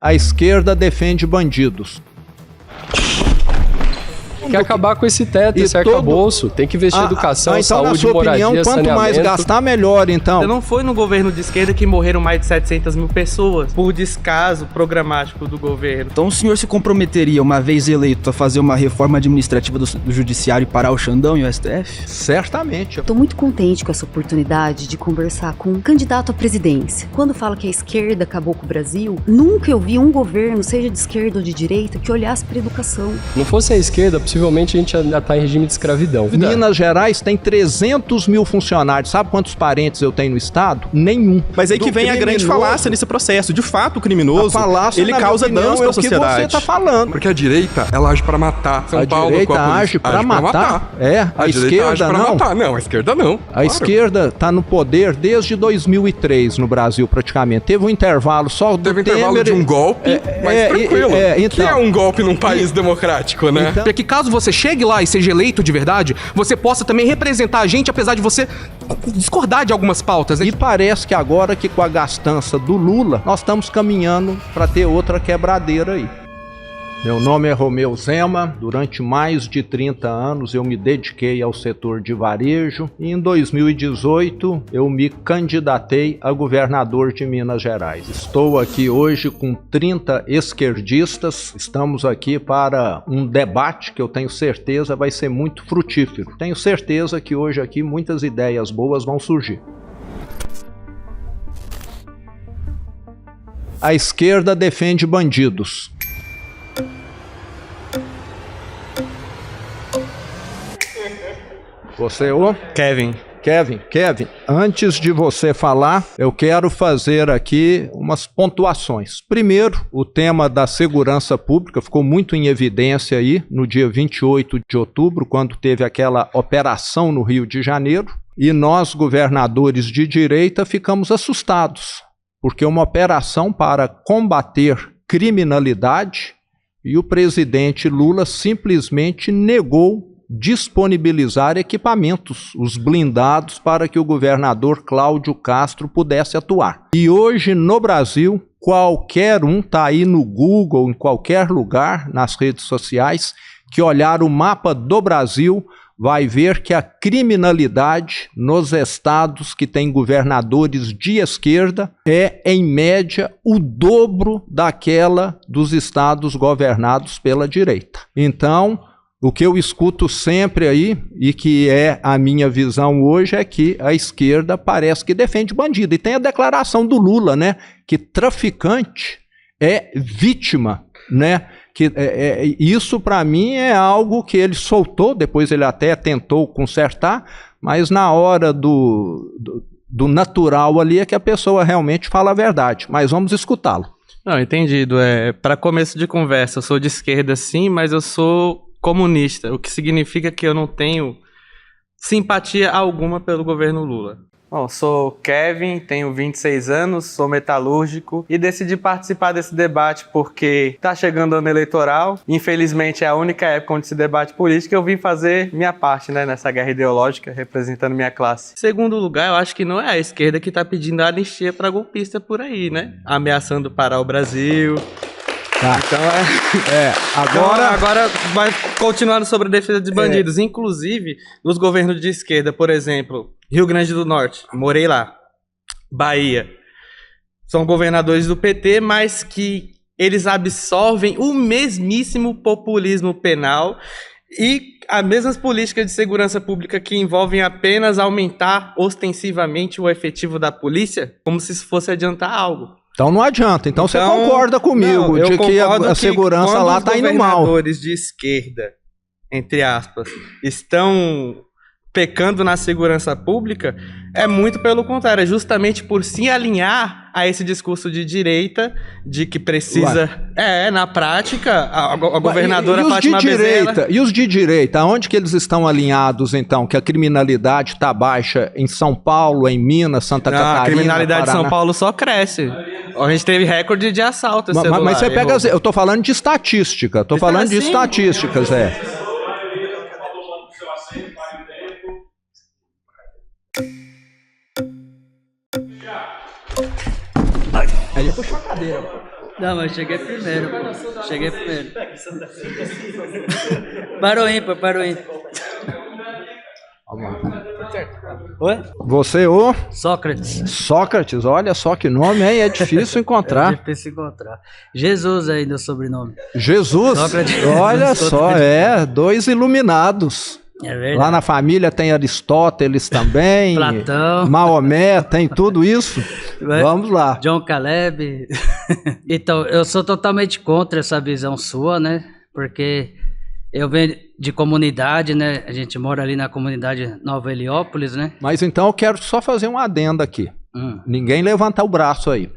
A esquerda defende bandidos. Quer acabar com esse teto, esse arcabouço. Tem que investir em educação, então, saúde, na sua moradia, opinião, quanto mais gastar, melhor, então. Não foi no governo de esquerda que morreram mais de 700 mil pessoas por descaso programático do governo. Então o senhor se comprometeria, uma vez eleito, a fazer uma reforma administrativa do judiciário e parar o Xandão e o STF? Certamente. Estou muito contente com essa oportunidade de conversar com um candidato à presidência. Quando fala que a esquerda acabou com o Brasil, nunca eu vi um governo, seja de esquerda ou de direita, que olhasse para a educação. Não fosse a esquerda, possivelmente a gente ainda está em regime de escravidão. Minas Gerais tem 300 mil funcionários. Sabe quantos parentes eu tenho no estado? Nenhum. Mas aí que vem a grande falácia nesse processo. De fato, o criminoso, ele causa danos para a sociedade. É o que você está falando. Porque a direita, ela age para matar. São Paulo, a direita age para matar? É, a esquerda não. Matar. Não, a esquerda não. A esquerda está no poder desde 2003 no Brasil, praticamente. Teve um intervalo só do Teve um intervalo de um golpe, mas tranquilo. Então, que é um golpe num país democrático, né? Para que caso você chegue lá e seja eleito de verdade, você possa também representar a gente, apesar de você discordar de algumas pautas, né? E parece que agora que com a gastança do Lula, nós estamos caminhando para ter outra quebradeira aí. Meu nome é Romeu Zema. Durante mais de 30 anos eu me dediquei ao setor de varejo e em 2018 eu me candidatei a governador de Minas Gerais. Estou aqui hoje com 30 esquerdistas. Estamos aqui para um debate que eu tenho certeza vai ser muito frutífero. Tenho certeza que hoje aqui muitas ideias boas vão surgir. A esquerda defende bandidos. Você, Kevin, antes de você falar, eu quero fazer aqui umas pontuações. Primeiro, o tema da segurança pública ficou muito em evidência aí no dia 28 de outubro, quando teve aquela operação no Rio de Janeiro, e nós, governadores de direita, ficamos assustados, porque uma operação para combater criminalidade e o presidente Lula simplesmente negou disponibilizar equipamentos, os blindados, para que o governador Cláudio Castro pudesse atuar. E hoje no Brasil, qualquer um está aí no Google, em qualquer lugar, nas redes sociais, que olhar o mapa do Brasil, vai ver que a criminalidade nos estados que têm governadores de esquerda é, em média, o dobro daquela dos estados governados pela direita. Então, o que eu escuto sempre aí, e que é a minha visão hoje, é que a esquerda parece que defende bandido. E tem a declaração do Lula, né? Que traficante é vítima, né? Que isso, para mim, é algo que ele soltou, depois ele até tentou consertar, mas na hora do natural ali é que a pessoa realmente fala a verdade. Mas vamos escutá-lo. Não, entendido. Para começo de conversa, eu sou de esquerda sim, mas eu sou comunista, o que significa que eu não tenho simpatia alguma pelo governo Lula. Bom, sou Kevin, tenho 26 anos, sou metalúrgico e decidi participar desse debate porque está chegando o ano eleitoral. Infelizmente é a única época onde se debate política. Eu vim fazer minha parte, né, nessa guerra ideológica, representando minha classe. Em segundo lugar, eu acho que não é a esquerda que está pedindo anistia para golpista por aí, né? Ameaçando parar o Brasil. Tá. Então, agora vai continuando sobre a defesa de bandidos. Inclusive, nos governos de esquerda, por exemplo, Rio Grande do Norte, morei lá, Bahia, são governadores do PT, mas que eles absorvem o mesmíssimo populismo penal e as mesmas políticas de segurança pública que envolvem apenas aumentar ostensivamente o efetivo da polícia, como se isso fosse adiantar algo. Então não adianta. Então você concorda comigo de que a segurança lá está indo mal. Os governadores de esquerda, entre aspas, estão pecando na segurança pública, é muito pelo contrário, é justamente por se alinhar a esse discurso de direita, de que precisa... na prática, a governadora Fátima Bezerra... E os de direita, aonde que eles estão alinhados, então? Que a criminalidade está baixa em São Paulo, em Minas, Santa Catarina, a criminalidade Paraná. de São Paulo só cresce. A gente teve recorde de assalto celular. Mas você pega... Eu tô falando de estatística, estatísticas, Aí puxou a cadeira. Não, mas cheguei primeiro, pô. Cheguei primeiro. Parou ímpar, parou ímpar. Oi? Você, ô? Sócrates. Sócrates, olha só que nome, hein? É difícil encontrar. É difícil encontrar. Jesus ainda é o sobrenome. Jesus? Sócrates. Olha só, dois iluminados. É verdade. Lá na família tem Aristóteles também. Platão. Maomé, tem tudo isso. Vamos lá. John Caleb. Então, eu sou totalmente contra essa visão sua, né? Porque eu venho de comunidade, né? A gente mora ali na comunidade Nova Heliópolis, né? Mas então eu quero só fazer um adendo aqui. Ninguém levanta o braço aí.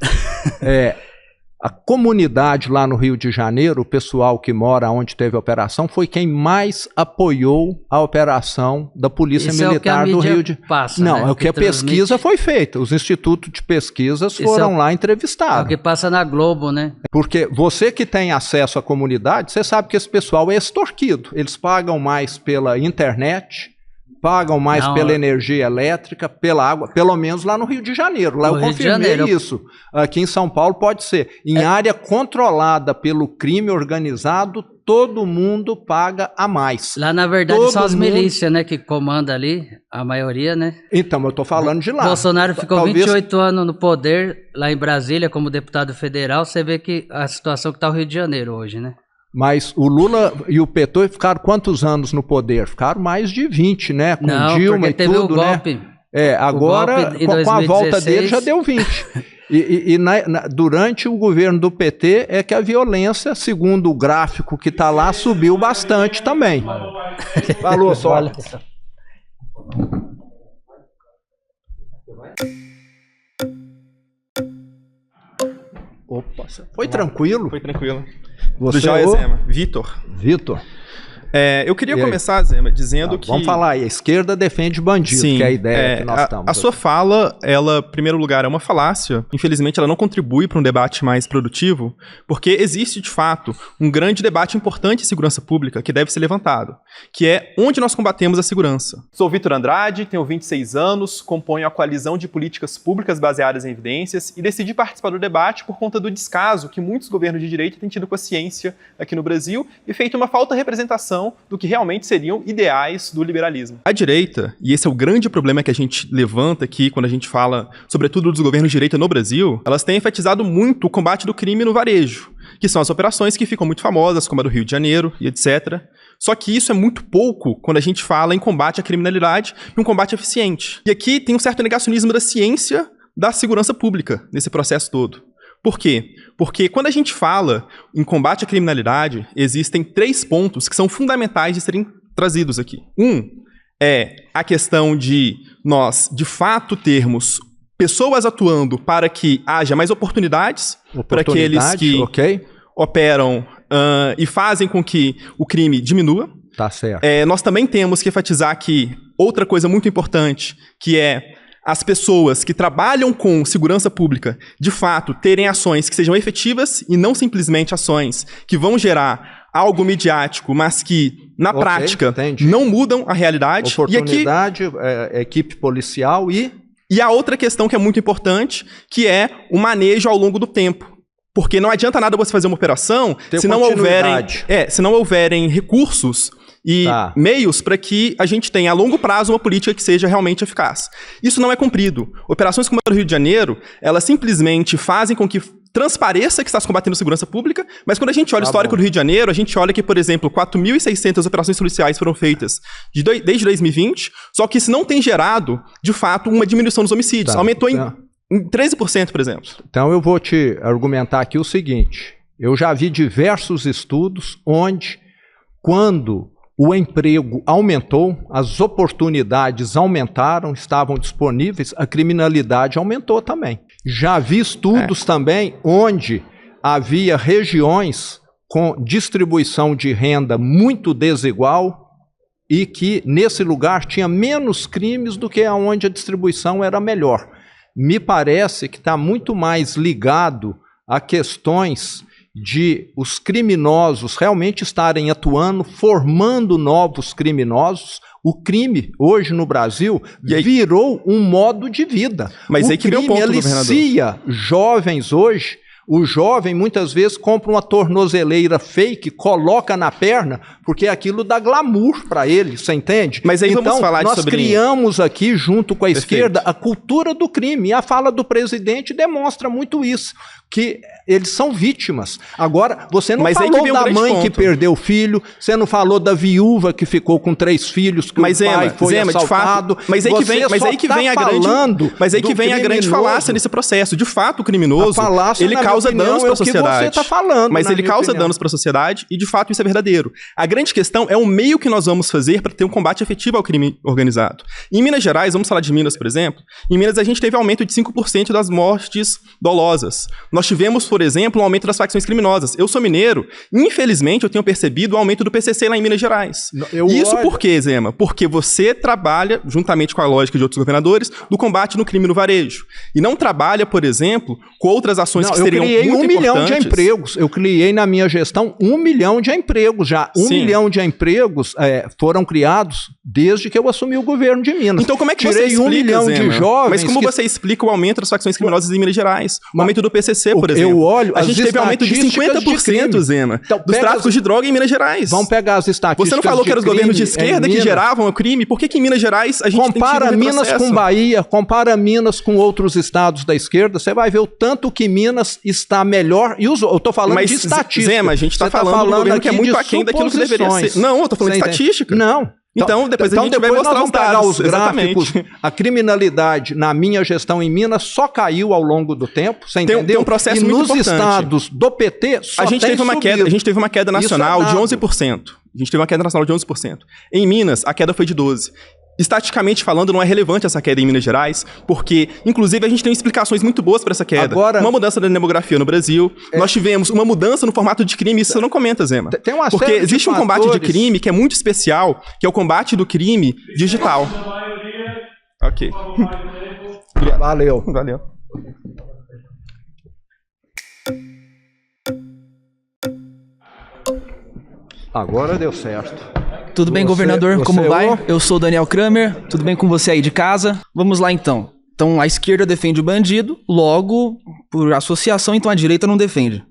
A comunidade lá no Rio de Janeiro, o pessoal que mora onde teve a operação, foi quem mais apoiou a operação da Polícia Militar do Rio de Janeiro. Não, né? É o que a pesquisa foi feita. Os institutos de pesquisas foram lá entrevistados. É o que passa na Globo, né? Porque você que tem acesso à comunidade, você sabe que esse pessoal é extorquido. Eles pagam mais pela internet, pagam mais pela energia elétrica, pela água, pelo menos lá no Rio de Janeiro. Lá eu confirmei isso. Aqui em São Paulo pode ser. Em área controlada pelo crime organizado, todo mundo paga a mais. Lá, na verdade, são as milícias, né, que comandam ali, a maioria, né? Então, eu tô falando de lá. Bolsonaro ficou 28 anos no poder, lá em Brasília, como deputado federal. Você vê que a situação que tá o Rio de Janeiro hoje, né? Mas o Lula e o PT ficaram quantos anos no poder? Ficaram mais de 20, né? Com Dilma e teve tudo, o golpe, né? Agora, com a volta dele, já deu 20. Durante o governo do PT é que a violência, segundo o gráfico que está lá, subiu bastante também. Falou, só. Opa, foi tranquilo? Foi tranquilo. Você do Joia Zema. Vitor. Eu queria começar, Zema, dizendo que... Vamos falar aí, a esquerda defende bandido, que é a ideia que nós estamos. A sua fala, ela, em primeiro lugar, é uma falácia. Infelizmente, ela não contribui para um debate mais produtivo, porque existe, de fato, um grande debate importante em segurança pública que deve ser levantado, que é onde nós combatemos a segurança. Sou Vitor Andrade, tenho 26 anos, componho a coalizão de políticas públicas baseadas em evidências e decidi participar do debate por conta do descaso que muitos governos de direita têm tido com a ciência aqui no Brasil e feito uma falta de representação do que realmente seriam ideais do liberalismo. A direita, e esse é o grande problema que a gente levanta aqui quando a gente fala, sobretudo dos governos de direita no Brasil, elas têm enfatizado muito o combate do crime no varejo, que são as operações que ficam muito famosas, como a do Rio de Janeiro e etc. Só que isso é muito pouco quando a gente fala em combate à criminalidade e um combate eficiente. E aqui tem um certo negacionismo da ciência da segurança pública nesse processo todo. Por quê? Porque quando a gente fala em combate à criminalidade, existem 3 pontos que são fundamentais de serem trazidos aqui. Um é a questão de nós, de fato, termos pessoas atuando para que haja mais oportunidades para aqueles que operam e fazem com que o crime diminua. Tá certo. Nós também temos que enfatizar aqui outra coisa muito importante, que é as pessoas que trabalham com segurança pública, de fato, terem ações que sejam efetivas e não simplesmente ações que vão gerar algo midiático, mas que, na prática, não mudam a realidade. Oportunidade, equipe policial e a outra questão que é muito importante, que é o manejo ao longo do tempo. Porque não adianta nada você fazer uma operação se não houverem recursos e meios para que a gente tenha a longo prazo uma política que seja realmente eficaz. Isso não é cumprido. Operações como a do Rio de Janeiro, elas simplesmente fazem com que transpareça que está se combatendo segurança pública, mas quando a gente olha o histórico do Rio de Janeiro, a gente olha que, por exemplo, 4.600 operações policiais foram feitas desde 2020, só que isso não tem gerado, de fato, uma diminuição dos homicídios. Aumentou em 13%, por exemplo. Então eu vou te argumentar aqui o seguinte, eu já vi diversos estudos onde, quando o emprego aumentou, as oportunidades aumentaram, estavam disponíveis, a criminalidade aumentou também. Já vi estudos também onde havia regiões com distribuição de renda muito desigual e que nesse lugar tinha menos crimes do que onde a distribuição era melhor. Me parece que está muito mais ligado a questões de os criminosos realmente estarem atuando, formando novos criminosos. O crime, hoje no Brasil, virou um modo de vida. Mas aí que vem o ponto, alicia jovens hoje. O jovem, muitas vezes, compra uma tornozeleira fake, coloca na perna, porque aquilo dá glamour para ele, você entende? Mas aí então, vamos falar nós sobre... criamos aqui, junto com a Perfeito. esquerda, a cultura do crime. E a fala do presidente demonstra muito isso, que eles são vítimas. Agora, você não falou da mãe que perdeu o filho, você não falou da viúva que ficou com 3 filhos, que o pai foi assaltado. Mas aí que vem a grande falácia nesse processo. De fato, o criminoso, ele causa danos para a sociedade. Você tá falando, mas ele causa danos para a sociedade e, de fato, isso é verdadeiro. A grande questão é o meio que nós vamos fazer para ter um combate efetivo ao crime organizado. Em Minas Gerais, vamos falar de Minas, por exemplo, em Minas a gente teve aumento de 5% das mortes dolosas. Nós tivemos, por exemplo, um aumento das facções criminosas. Eu sou mineiro, infelizmente eu tenho percebido o aumento do PCC lá em Minas Gerais. Isso por quê, Zema? Porque você trabalha, juntamente com a lógica de outros governadores, do combate no crime no varejo. E não trabalha, por exemplo, com outras ações que seriam muito importantes. Eu criei 1 milhão de empregos. Eu criei na minha gestão 1 milhão de empregos já. 1 milhão de empregos foram criados desde que eu assumi o governo de Minas. Então como é que você explica, 1 milhão de jovens... Mas como você explica o aumento das facções criminosas em Minas Gerais? O aumento do PCC, por exemplo. Eu olho a gente teve aumento de 50%, Zema, então, dos tráficos de droga em Minas Gerais. Vamos pegar as estatísticas. Você não falou que eram os governos de esquerda que geravam o crime? Por que em Minas Gerais a gente compara tem Minas com Bahia, compara Minas com outros estados da esquerda, você vai ver o tanto que Minas está melhor. E eu estou falando de estatística. Zema, a gente está falando do governo que é muito aquém daquilo que deveria ser. Não, eu estou falando de estatística. Não. Então, depois a gente vai mostrar os dados. Os gráficos. A criminalidade na minha gestão em Minas só caiu ao longo do tempo, você entendeu? Tem um processo muito importante. E nos estados do PT só a gente teve uma queda nacional de 11%. A gente teve uma queda nacional de 11%. Em Minas, a queda foi de 12%. Estatisticamente falando, não é relevante essa queda em Minas Gerais, porque, inclusive, a gente tem explicações muito boas para essa queda. Agora, uma mudança da demografia no Brasil, nós tivemos uma mudança no formato de crime, isso você não comenta, Zema. Tem uma porque existe um combate de crime que é muito especial, que é o combate do crime digital. Ok. Valeu. Agora deu certo. Tudo bem, governador? Como vai? Eu sou o Daniel Kramer. Tudo bem com você aí de casa? Vamos lá, então. Então, a esquerda defende o bandido, logo, por associação, então a direita não defende.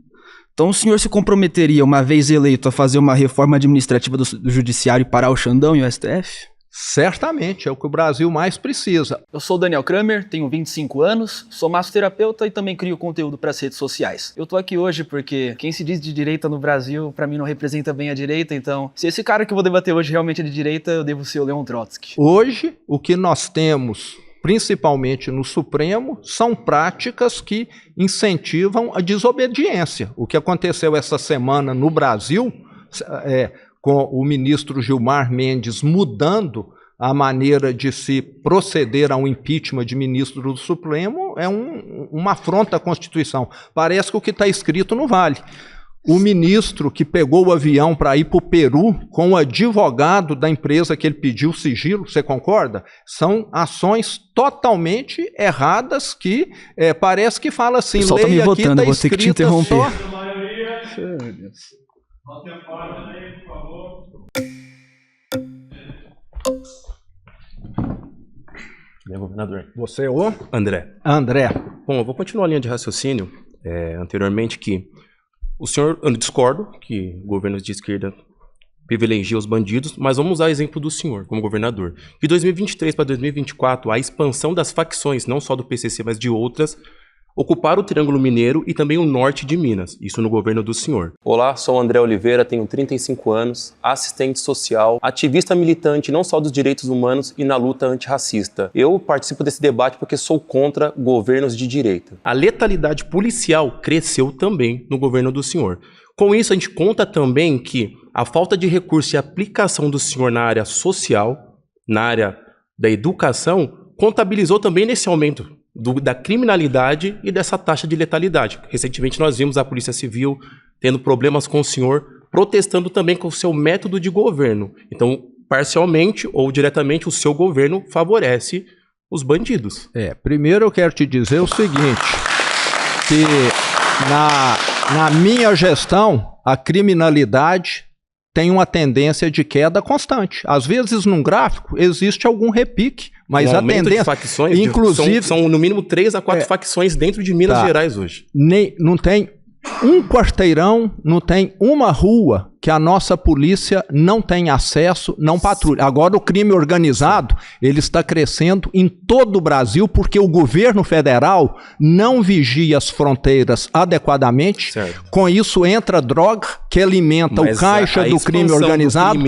Então, o senhor se comprometeria, uma vez eleito, a fazer uma reforma administrativa do Judiciário e parar o Xandão e o STF? Certamente, é o que o Brasil mais precisa. Eu sou o Daniel Kramer, tenho 25 anos, sou massoterapeuta e também crio conteúdo para as redes sociais. Eu tô aqui hoje porque quem se diz de direita no Brasil, para mim não representa bem a direita, então se esse cara que eu vou debater hoje realmente é de direita, eu devo ser o Leon Trotsky. Hoje, o que nós temos, principalmente no Supremo, são práticas que incentivam a desobediência. O que aconteceu essa semana no Brasil com o ministro Gilmar Mendes mudando a maneira de se proceder a um impeachment de ministro do Supremo, é uma afronta à Constituição. Parece que o que está escrito não vale. O ministro que pegou o avião para ir para o Peru com o advogado da empresa que ele pediu sigilo, você concorda? São ações totalmente erradas que parece que fala assim, lei tá me votando, vou ter que te interromper. Meu Deus. Por favor. Bem, governador. Você é o? André. Bom, eu vou continuar a linha de raciocínio anteriormente que o senhor, eu discordo que governos de esquerda privilegiam os bandidos, mas vamos usar o exemplo do senhor como governador. De 2023 para 2024, a expansão das facções, não só do PCC, mas de outras, ocuparam o Triângulo Mineiro e também o norte de Minas, isso no governo do senhor. Olá, sou o André Oliveira, tenho 35 anos, assistente social, ativista militante não só dos direitos humanos e na luta antirracista. Eu participo desse debate porque sou contra governos de direita. A letalidade policial cresceu também no governo do senhor. Com isso, a gente conta também que a falta de recurso e aplicação do senhor na área social, na área da educação, contabilizou também nesse aumento da criminalidade e dessa taxa de letalidade. Recentemente nós vimos a Polícia Civil tendo problemas com o senhor, protestando também com o seu método de governo. Então, parcialmente ou diretamente, o seu governo favorece os bandidos. Primeiro eu quero te dizer o seguinte, que na minha gestão, a criminalidade tem uma tendência de queda constante. Às vezes, num gráfico, existe algum repique, mas a tendência... De facções, inclusive, são no mínimo 3 a 4 facções dentro de Minas Gerais hoje. Não tem um quarteirão, não tem uma rua que a nossa polícia não tem acesso, não patrulha. Agora o crime organizado, ele está crescendo em todo o Brasil porque o governo federal não vigia as fronteiras adequadamente. Certo. Com isso entra droga que alimenta o caixa do crime organizado,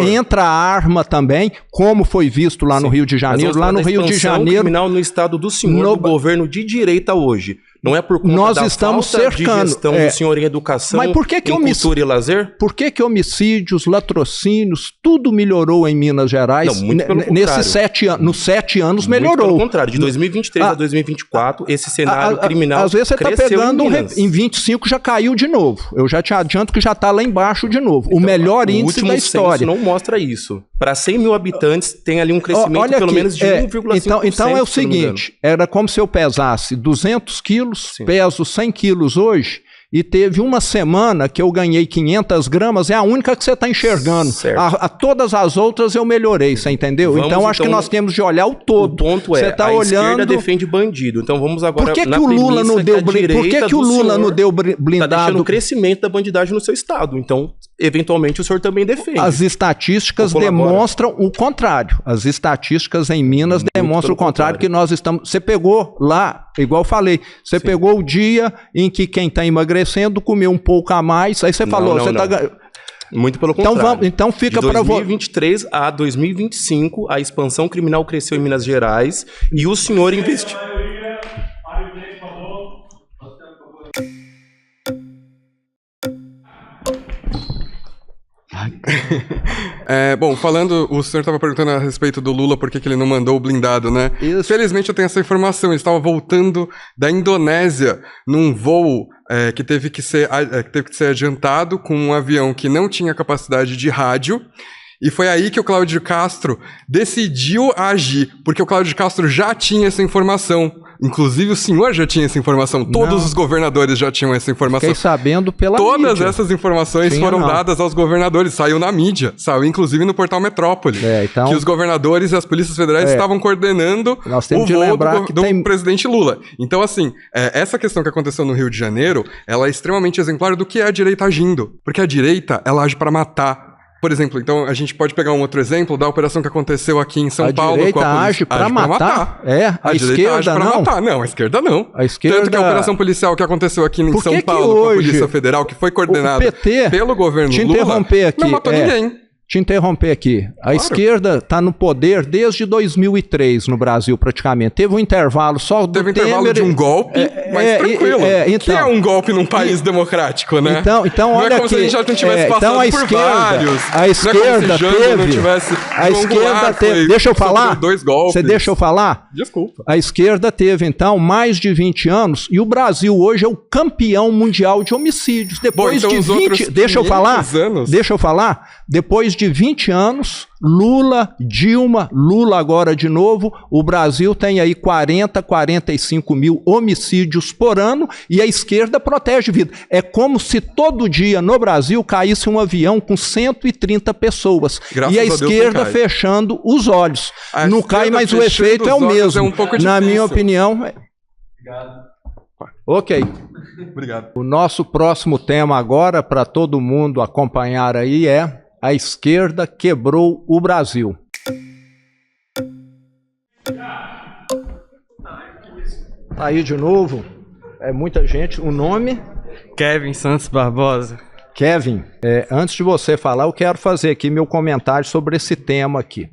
entra a arma também, como foi visto lá no Rio de Janeiro. Lá no Rio de Janeiro, criminal no estado do senhor, do governo de direita hoje. Não é por conta da falta de gestão do senhor em educação, em cultura e lazer? Por que homicídios, latrocínios, tudo melhorou em Minas Gerais? Não, muito pelo nesses 7 anos, nos 7 anos melhorou. Muito pelo contrário, de 2023 a 2024, esse cenário criminal às vezes você está pegando, em 25 já caiu de novo. Eu já te adianto que já está lá embaixo de novo. Então, o melhor índice da história. O último censo não mostra isso. Para 100 mil habitantes tem ali um crescimento pelo menos de 1,5%. Então é o seguinte, era como se eu pesasse 200 quilos, peso 100 quilos hoje, e teve uma semana que eu ganhei 500 gramas, é a única que você está enxergando. A todas as outras eu melhorei, você entendeu? Então acho que nós temos de olhar o todo. O ponto é, a esquerda defende bandido. Então vamos agora por que o Lula não deu blindado? Por que o Lula não deu blindado? Está deixando o crescimento da bandidagem no seu estado. Então, eventualmente, o senhor também defende. As estatísticas demonstram o contrário. As estatísticas em Minas demonstram o contrário, que nós estamos... Você pegou lá, igual eu falei, você pegou o dia em que quem está emagrecendo comeu um pouco a mais, aí você falou... Muito pelo contrário. Então fica para você. De 2023 a 2025, a expansão criminal cresceu em Minas Gerais e o senhor investiu... Bom, o senhor estava perguntando a respeito do Lula, por que ele não mandou o blindado, né? Isso. Felizmente eu tenho essa informação, ele estava voltando da Indonésia num voo que teve que ser adiantado com um avião que não tinha capacidade de rádio. E foi aí que o Cláudio Castro decidiu agir, porque o Cláudio Castro já tinha essa informação. Inclusive o senhor já tinha essa informação, todos os governadores já tinham essa informação. Fiquei sabendo pela mídia. Todas essas informações foram dadas aos governadores, saiu na mídia, saiu inclusive no portal Metrópole, que os governadores e as polícias federais estavam coordenando o voo do presidente Lula. Então assim, essa questão que aconteceu no Rio de Janeiro, ela é extremamente exemplar do que é a direita agindo, porque a direita, ela age para matar. Por exemplo, então a gente pode pegar um outro exemplo da operação que aconteceu aqui em São Paulo. A direita age para matar? A esquerda age para matar. Não, a esquerda não. A esquerda... Tanto que a operação policial que aconteceu aqui em São Paulo com a Polícia Federal, que foi coordenada pelo governo Lula, não matou ninguém. Te interromper aqui. A esquerda está no poder desde 2003 no Brasil, praticamente. Teve um intervalo só do Teve um intervalo de um golpe, mas tranquilo. Então, que é um golpe num país democrático, né? Então olha não é como se a gente já não tivesse passado por vários. A esquerda teve... Deixa eu falar? 2 golpes. Você deixa eu falar? Desculpa. A esquerda teve, então, mais de 20 anos e o Brasil hoje é o campeão mundial de homicídios. Depois de 20... Deixa eu falar? Deixa eu falar? Depois de 20 anos, Lula, Dilma, Lula agora de novo, o Brasil tem aí 45 mil homicídios por ano e a esquerda protege vida. É como se todo dia no Brasil caísse um avião com 130 pessoas. Graças e a esquerda fechando os olhos. Não cai, mas o efeito é o mesmo. Na minha opinião... Obrigado. Ok. Obrigado. O nosso próximo tema agora, para todo mundo acompanhar aí, é... A esquerda quebrou o Brasil. Aí de novo, é muita gente. O nome? Kevin Santos Barbosa. Kevin, antes de você falar, eu quero fazer aqui meu comentário sobre esse tema aqui.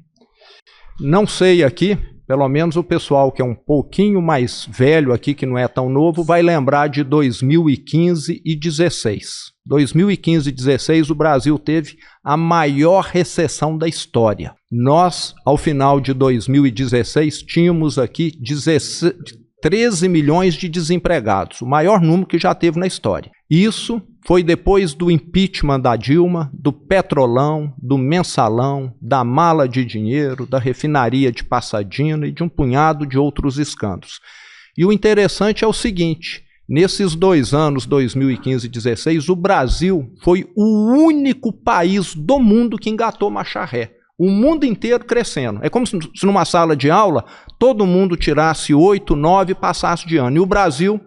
Não sei aqui, pelo menos o pessoal que é um pouquinho mais velho aqui, que não é tão novo, vai lembrar de 2015 e 2016. 2015 e 2016, o Brasil teve a maior recessão da história. Nós, ao final de 2016, tínhamos aqui 13 milhões de desempregados, o maior número que já teve na história. Isso foi depois do impeachment da Dilma, do Petrolão, do Mensalão, da mala de dinheiro, da refinaria de Passadina e de um punhado de outros escândalos. E o interessante é o seguinte, Nesses 2 anos, 2015 e 2016, o Brasil foi o único país do mundo que engatou marcha ré. O mundo inteiro crescendo. É como se numa sala de aula todo mundo tirasse 8, 9 e passasse de ano. E o Brasil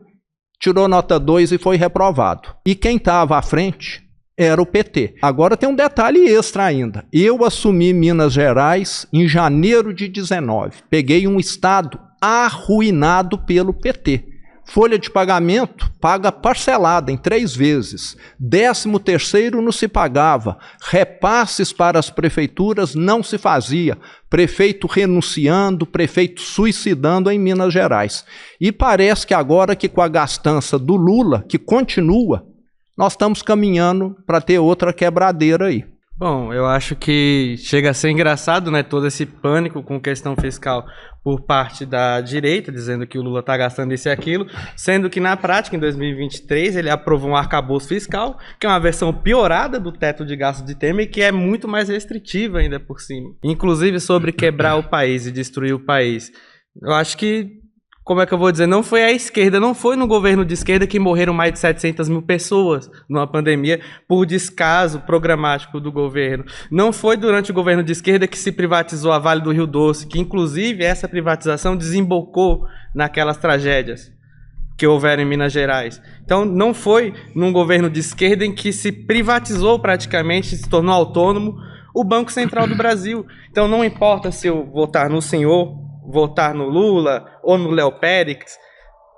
tirou nota 2 e foi reprovado. E quem estava à frente era o PT. Agora tem um detalhe extra ainda. Eu assumi Minas Gerais em janeiro de 19. Peguei um estado arruinado pelo PT. Folha de pagamento paga parcelada em 3 vezes. 13º não se pagava. Repasses para as prefeituras não se fazia. Prefeito renunciando, prefeito suicidando em Minas Gerais. E parece que agora que com a gastança do Lula, que continua, nós estamos caminhando para ter outra quebradeira aí. Bom, eu acho que chega a ser engraçado, né, todo esse pânico com questão fiscal por parte da direita, dizendo que o Lula está gastando isso e aquilo, sendo que na prática, em 2023, ele aprovou um arcabouço fiscal, que é uma versão piorada do teto de gastos de Temer, que é muito mais restritiva ainda por cima. Inclusive sobre quebrar o país e destruir o país. Eu acho que, como é que eu vou dizer, não foi a esquerda, não foi no governo de esquerda que morreram mais de 700 mil pessoas numa pandemia por descaso programático do governo. Não foi durante o governo de esquerda que se privatizou a Vale do Rio Doce, que inclusive essa privatização desembocou naquelas tragédias que houveram em Minas Gerais. Então não foi num governo de esquerda em que se privatizou praticamente, se tornou autônomo o Banco Central do Brasil. Então não importa se eu votar no senhor, votar no Lula ou no Léo Périx,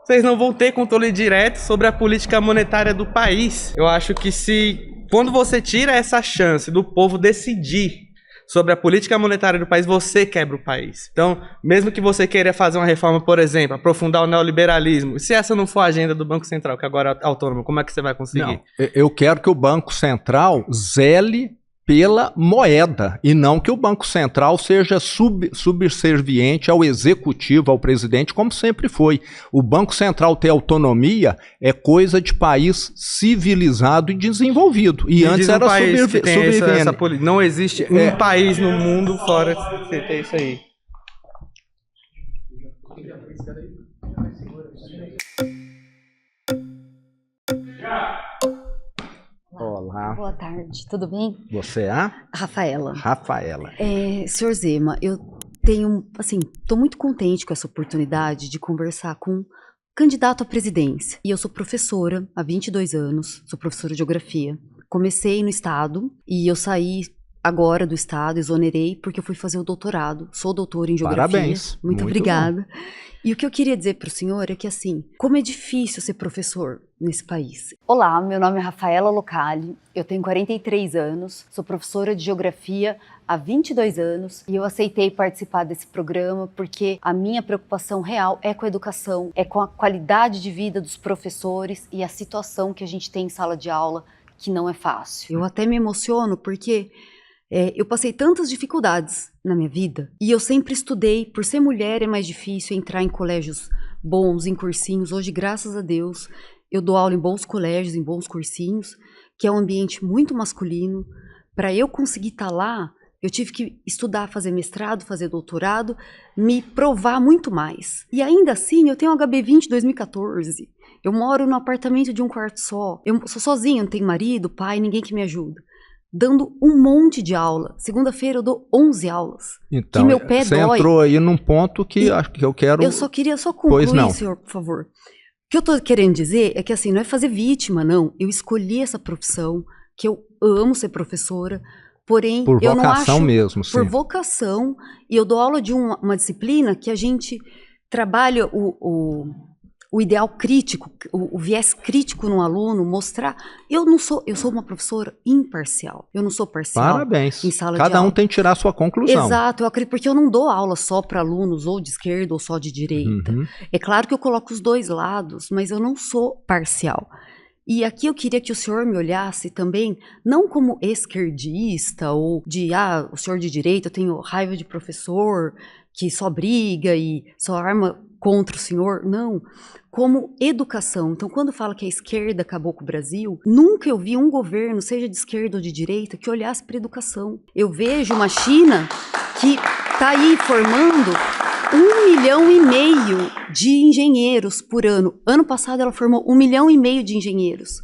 vocês não vão ter controle direto sobre a política monetária do país. Eu acho que quando você tira essa chance do povo decidir sobre a política monetária do país, você quebra o país. Então, mesmo que você queira fazer uma reforma, por exemplo, aprofundar o neoliberalismo, se essa não for a agenda do Banco Central, que agora é autônomo, como é que você vai conseguir? Não, eu quero que o Banco Central zele pela moeda, e não que o Banco Central seja subserviente ao executivo, ao presidente, como sempre foi. O Banco Central ter autonomia é coisa de país civilizado e desenvolvido. E antes era subserviente. Não existe um país no mundo fora de ter isso aí. Olá. Boa tarde, tudo bem? Você é? Rafaela. Rafaela. Senhor Zema, eu tenho, tô muito contente com essa oportunidade de conversar com um candidato à presidência. E eu sou professora há 22 anos, sou professora de geografia. Comecei no Estado e eu saí agora do Estado, exonerei, porque eu fui fazer o doutorado. Sou doutora em geografia. Parabéns. Muito obrigada. Bom. E o que eu queria dizer para o senhor é que, como é difícil ser professor nesse país. Olá, meu nome é Rafaela Locali, eu tenho 43 anos, sou professora de geografia há 22 anos e eu aceitei participar desse programa porque a minha preocupação real é com a educação, é com a qualidade de vida dos professores e a situação que a gente tem em sala de aula, que não é fácil. Eu até me emociono porque eu passei tantas dificuldades na minha vida e eu sempre estudei. Por ser mulher é mais difícil entrar em colégios bons, em cursinhos. Hoje, graças a Deus, eu dou aula em bons colégios, em bons cursinhos, que é um ambiente muito masculino. Para eu conseguir estar lá, eu tive que estudar, fazer mestrado, fazer doutorado, me provar muito mais. E ainda assim, eu tenho um HB20 2014. Eu moro num apartamento de um quarto só. Eu sou sozinha, não tenho marido, pai, ninguém que me ajuda. Dando um monte de aula. Segunda-feira eu dou 11 aulas. Então, que meu pé você dói. Entrou aí num ponto que acho que eu quero... Eu queria concluir, senhor, por favor. O que eu tô querendo dizer é que não é fazer vítima, não. Eu escolhi essa profissão, que eu amo ser professora, porém por eu não acho... Por vocação mesmo, sim. Por vocação. E eu dou aula de uma disciplina que a gente trabalha o ideal crítico, o viés crítico no aluno, mostrar... Eu sou uma professora imparcial. Eu não sou parcial. Parabéns. Em sala Cada de aula. um tem que tirar a sua conclusão. Exato. Eu acredito, porque eu não dou aula só para alunos ou de esquerda ou só de direita. Uhum. É claro que eu coloco os dois lados, mas eu não sou parcial. E aqui eu queria que o senhor me olhasse também, não como esquerdista ou o senhor de direita, eu tenho raiva de professor que só briga e só arma contra o senhor, não, como educação. Então, quando fala que a esquerda acabou com o Brasil, nunca eu vi um governo, seja de esquerda ou de direita, que olhasse para a educação. Eu vejo uma China que está aí formando 1 1,5 milhão de engenheiros por ano. Ano passado ela formou 1,5 milhão de engenheiros.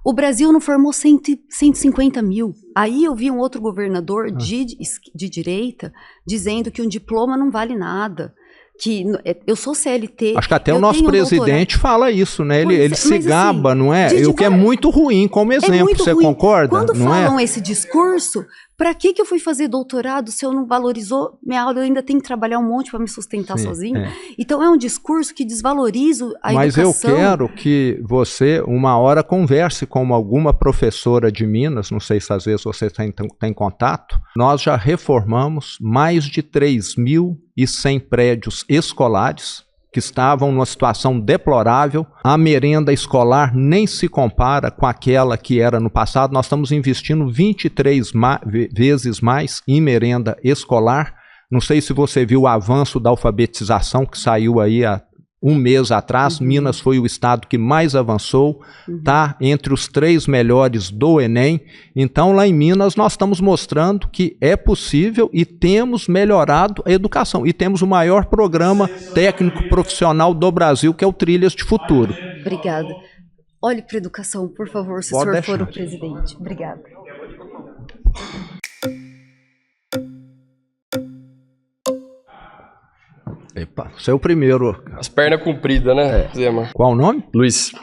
O Brasil não formou 150 mil. Aí eu vi um outro governador de direita dizendo que um diploma não vale nada. Que eu sou CLT. Acho que até o nosso presidente fala isso, né? Ele se gaba, assim, não é? O que é muito ruim como exemplo, você concorda? Quando falam esse discurso, para que eu fui fazer doutorado se eu não valorizou minha aula? Eu ainda tenho que trabalhar um monte para me sustentar sozinho. Então é um discurso que desvaloriza a educação. Mas eu quero que você, uma hora, converse com alguma professora de Minas, não sei se às vezes você tem contato. Nós já reformamos mais de 3.100 prédios escolares que estavam numa situação deplorável. A merenda escolar nem se compara com aquela que era no passado. Nós estamos investindo 23 vezes mais em merenda escolar. Não sei se você viu o avanço da alfabetização que saiu aí há um mês atrás. Minas foi o estado que mais avançou, está entre os 3 melhores do Enem. Então, lá em Minas, nós estamos mostrando que é possível e temos melhorado a educação. E temos o maior programa técnico profissional do Brasil, que é o Trilhas de Futuro. Obrigada. Olhe para a educação, por favor, se o senhor for o presidente. Obrigada. Epa, você é o primeiro. As pernas compridas, né, Zema? Qual o nome? Luiz.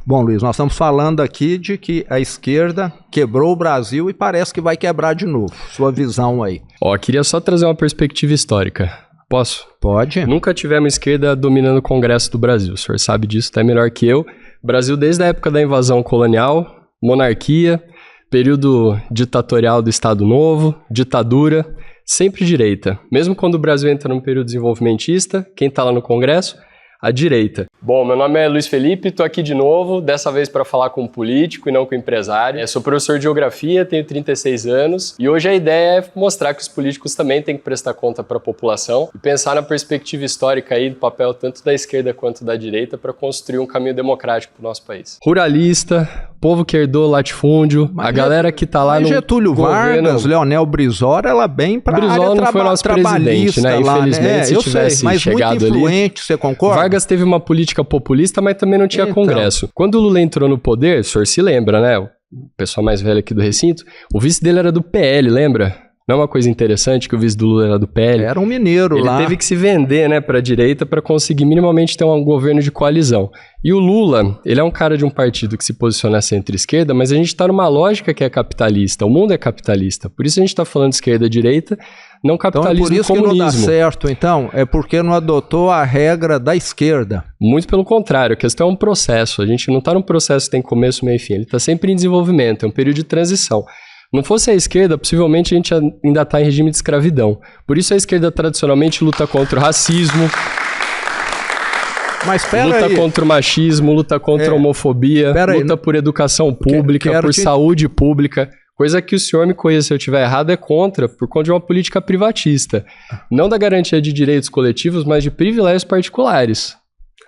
Bom, Luiz, nós estamos falando aqui de que a esquerda quebrou o Brasil e parece que vai quebrar de novo. Sua visão aí. Queria só trazer uma perspectiva histórica. Posso? Pode. Nunca tivemos esquerda dominando o Congresso do Brasil. O senhor sabe disso até melhor que eu. O Brasil, desde a época da invasão colonial, monarquia, período ditatorial do Estado Novo, ditadura, sempre direita. Mesmo quando o Brasil entra num período desenvolvimentista, quem está lá no Congresso? A direita. Bom, meu nome é Luiz Felipe, estou aqui de novo, dessa vez para falar com um político e não com um empresário. Eu sou professor de geografia, tenho 36 anos e hoje a ideia é mostrar que os políticos também têm que prestar conta para a população e pensar na perspectiva histórica aí do papel tanto da esquerda quanto da direita para construir um caminho democrático para o nosso país. Ruralista, povo que herdou latifúndio, a galera que está lá no Getúlio Vargas, Leonel Brizola, ela bem para a área não foi nosso presidente, né? Lá, infelizmente, se tivesse mas chegado muito influente, ali... você concorda? Vargas teve uma política populista, mas também não tinha Congresso. Quando o Lula entrou no poder, o senhor se lembra, né? O pessoal mais velho aqui do recinto, o vice dele era do PL, lembra? Não é uma coisa interessante que o vice do Lula era do PL? Era um mineiro lá. Ele teve que se vender, né, para a direita para conseguir minimamente ter um governo de coalizão. E o Lula, ele é um cara de um partido que se posiciona centro-esquerda, mas a gente está numa lógica que é capitalista. O mundo é capitalista. Por isso a gente está falando de esquerda-direita, não capitalismo e comunismo. Então é por isso que não dá certo, então? É porque não adotou a regra da esquerda. Muito pelo contrário, a questão é um processo. A gente não está num processo que tem começo, meio e fim. Ele está sempre em desenvolvimento, é um período de transição. Não fosse a esquerda, possivelmente a gente ainda está em regime de escravidão. Por isso a esquerda tradicionalmente luta contra o racismo, luta contra o machismo, luta contra a homofobia, luta por educação pública, por saúde pública. Coisa que o senhor me conhece, se eu estiver errado, é contra, por conta de uma política privatista. Não da garantia de direitos coletivos, mas de privilégios particulares.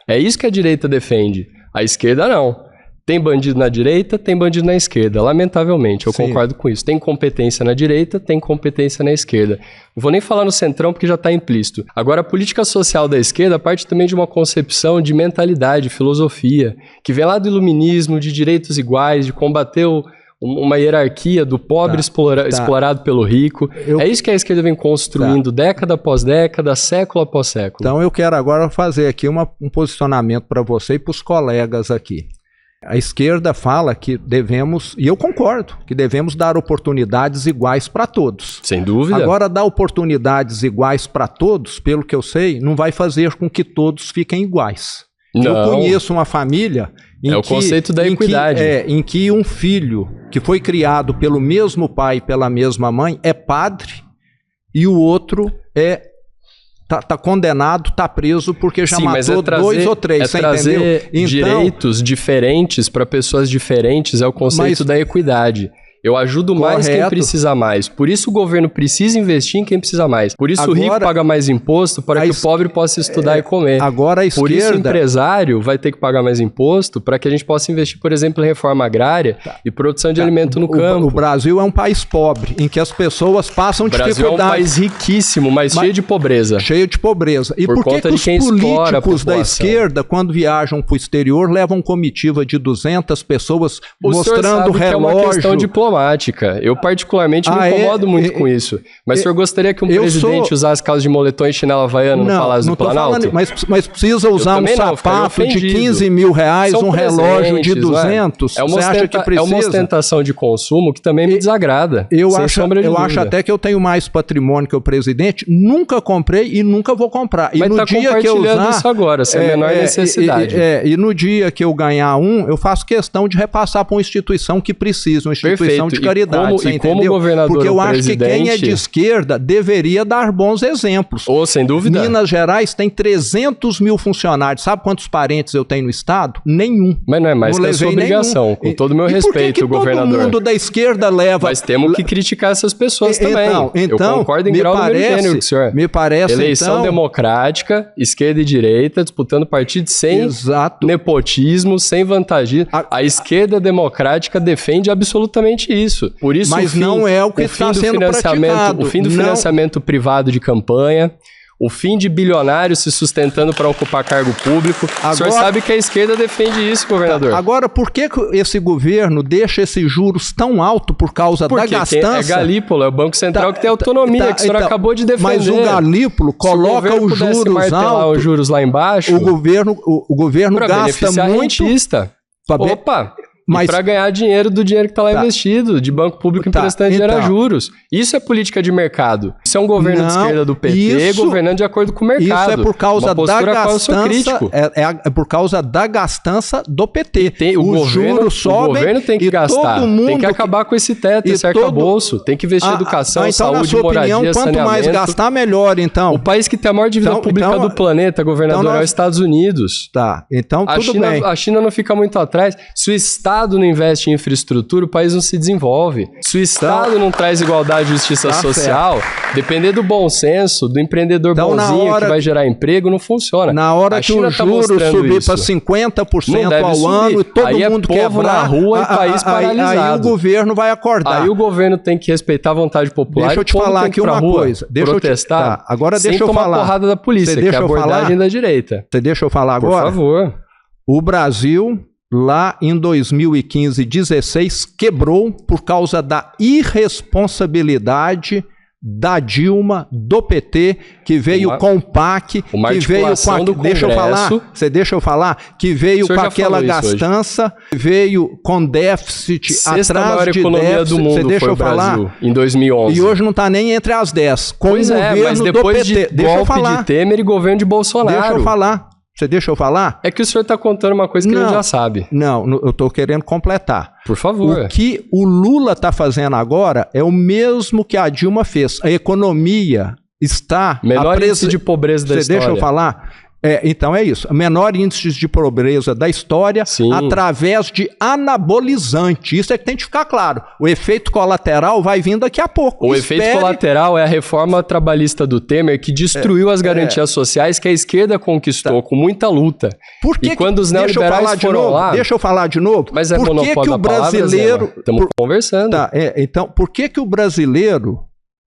É isso que a direita defende. A esquerda não. Tem bandido na direita, tem bandido na esquerda. Lamentavelmente, eu concordo com isso. Tem competência na direita, tem competência na esquerda. Não vou nem falar no centrão porque já está implícito. Agora, a política social da esquerda parte também de uma concepção de mentalidade, filosofia, que vem lá do iluminismo, de direitos iguais, de combater uma hierarquia do pobre explorado pelo rico. É isso que a esquerda vem construindo década após década, século após século. Então eu quero agora fazer aqui um posicionamento para você e para os colegas aqui. A esquerda fala que devemos, e eu concordo, que devemos dar oportunidades iguais para todos. Sem dúvida. Agora, dar oportunidades iguais para todos, pelo que eu sei, não vai fazer com que todos fiquem iguais. Não. Eu conheço uma família o conceito da equidade. Em que um filho que foi criado pelo mesmo pai e pela mesma mãe é padre e o outro tá condenado, tá preso porque já matou 2 ou 3, você trazer entendeu? Direitos diferentes para pessoas diferentes é o conceito da equidade. Eu ajudo mais quem precisa mais. Por isso o governo precisa investir em quem precisa mais. Por isso o rico paga mais imposto para que o pobre possa estudar e comer. Agora a esquerda... Por isso o empresário vai ter que pagar mais imposto para que a gente possa investir, por exemplo, em reforma agrária e produção de alimento no campo. O Brasil é um país pobre, em que as pessoas passam dificuldade. O Brasil é um país riquíssimo, mas cheio de pobreza. Cheio de pobreza. E por que os políticos da esquerda, quando viajam para o exterior, levam comitiva de 200 pessoas mostrando relógio? É uma questão diplomática. Eu particularmente me incomodo muito com isso. Mas o senhor gostaria que um presidente usasse calça de moletom e chinela havaiana no Palácio do Planalto? Mas precisa usar um sapato de 15 mil reais, um relógio de 200? Você acha que precisa? É uma ostentação de consumo que também me desagrada. Eu acho até que eu tenho mais patrimônio que o presidente. Nunca comprei e nunca vou comprar. E mas no dia que eu usar, isso agora, sem a menor necessidade. E no dia que eu ganhar eu faço questão de repassar para uma instituição que precisa, uma instituição de caridade, você entendeu? Como governador, porque eu acho que quem é de esquerda deveria dar bons exemplos. Sem dúvida. Minas Gerais tem 300 mil funcionários. Sabe quantos parentes eu tenho no estado? Nenhum. Mas não é mais que a sua obrigação, com todo o meu respeito, governador. Todo mundo da esquerda leva... Mas temos que criticar essas pessoas também. Eu concordo em grau número gênero com o senhor. Me parece, eleição democrática, esquerda e direita, disputando partidos sem nepotismo, sem vantagismo. A esquerda democrática defende absolutamente isso. Por isso, mas não é o que está sendo praticado. O fim do financiamento privado de campanha, o fim de bilionários se sustentando para ocupar cargo público. O senhor sabe que a esquerda defende isso, governador. Agora, por que esse governo deixa esses juros tão altos por causa da gastança? É Galípolo, é o Banco Central que tem autonomia, que o senhor acabou de defender. Mas o Galípolo coloca os juros altos. Os juros lá embaixo. O governo gasta muito. Opa! Mas para ganhar dinheiro do dinheiro que está lá investido, de banco público emprestando dinheiro a juros. Isso é política de mercado. Isso é um governo de esquerda do PT governando de acordo com o mercado. Isso é por causa da gastança. É por causa da gastança do PT. Os juros sobem. O governo tem que gastar. Tem que acabar com esse teto, esse arcabouço. Tem que investir em educação, então, saúde, na sua moradia, opinião, quanto mais gastar, melhor, então. O país que tem a maior dívida pública do planeta, governador, é os Estados Unidos. Então tudo bem. A China não fica muito atrás. Se o Estado não investe em infraestrutura, o país não se desenvolve. Se o Estado não traz igualdade e justiça social, depender do bom senso, do empreendedor bonzinho que vai gerar emprego, não funciona. Na hora que o juros subir para 50% ao ano e todo mundo quebrar, na rua e país paralisado. Aí o governo vai acordar. Aí o governo tem que respeitar a vontade popular. Deixa eu te falar aqui uma coisa. Protestar. Agora deixa eu falar. Sem tomar porrada da polícia, que é a abordagem da direita. Você deixa eu falar agora? Por favor. O Brasil, lá em 2015, 16, quebrou por causa da irresponsabilidade da Dilma, do PT, que veio com o PAC, que veio com deixa eu falar, que veio com aquela gastança, veio com déficit atrás de déficit. Do mundo deixa eu falar, Brasil, em 2011. E hoje não está nem entre as 10, com o governo mas depois do PT. De golpe de Temer e governo de Bolsonaro. Deixa eu falar. Você deixa eu falar? É que o senhor está contando uma coisa que a gente já sabe. Não, eu estou querendo completar. Por favor. O que o Lula está fazendo agora é o mesmo que a Dilma fez. A economia está... Menor índice de pobreza da história. Você deixa eu falar? Então é isso. Menor índice de pobreza da história através de anabolizante. Isso é que tem que ficar claro. O efeito colateral vai vir daqui a pouco. O efeito colateral é a reforma trabalhista do Temer que destruiu as garantias sociais que a esquerda conquistou com muita luta. Quando os neoliberais foram lá... Deixa eu falar de novo. Mas é monopólio da palavra, brasileiro... Estamos conversando. Então, por que o brasileiro,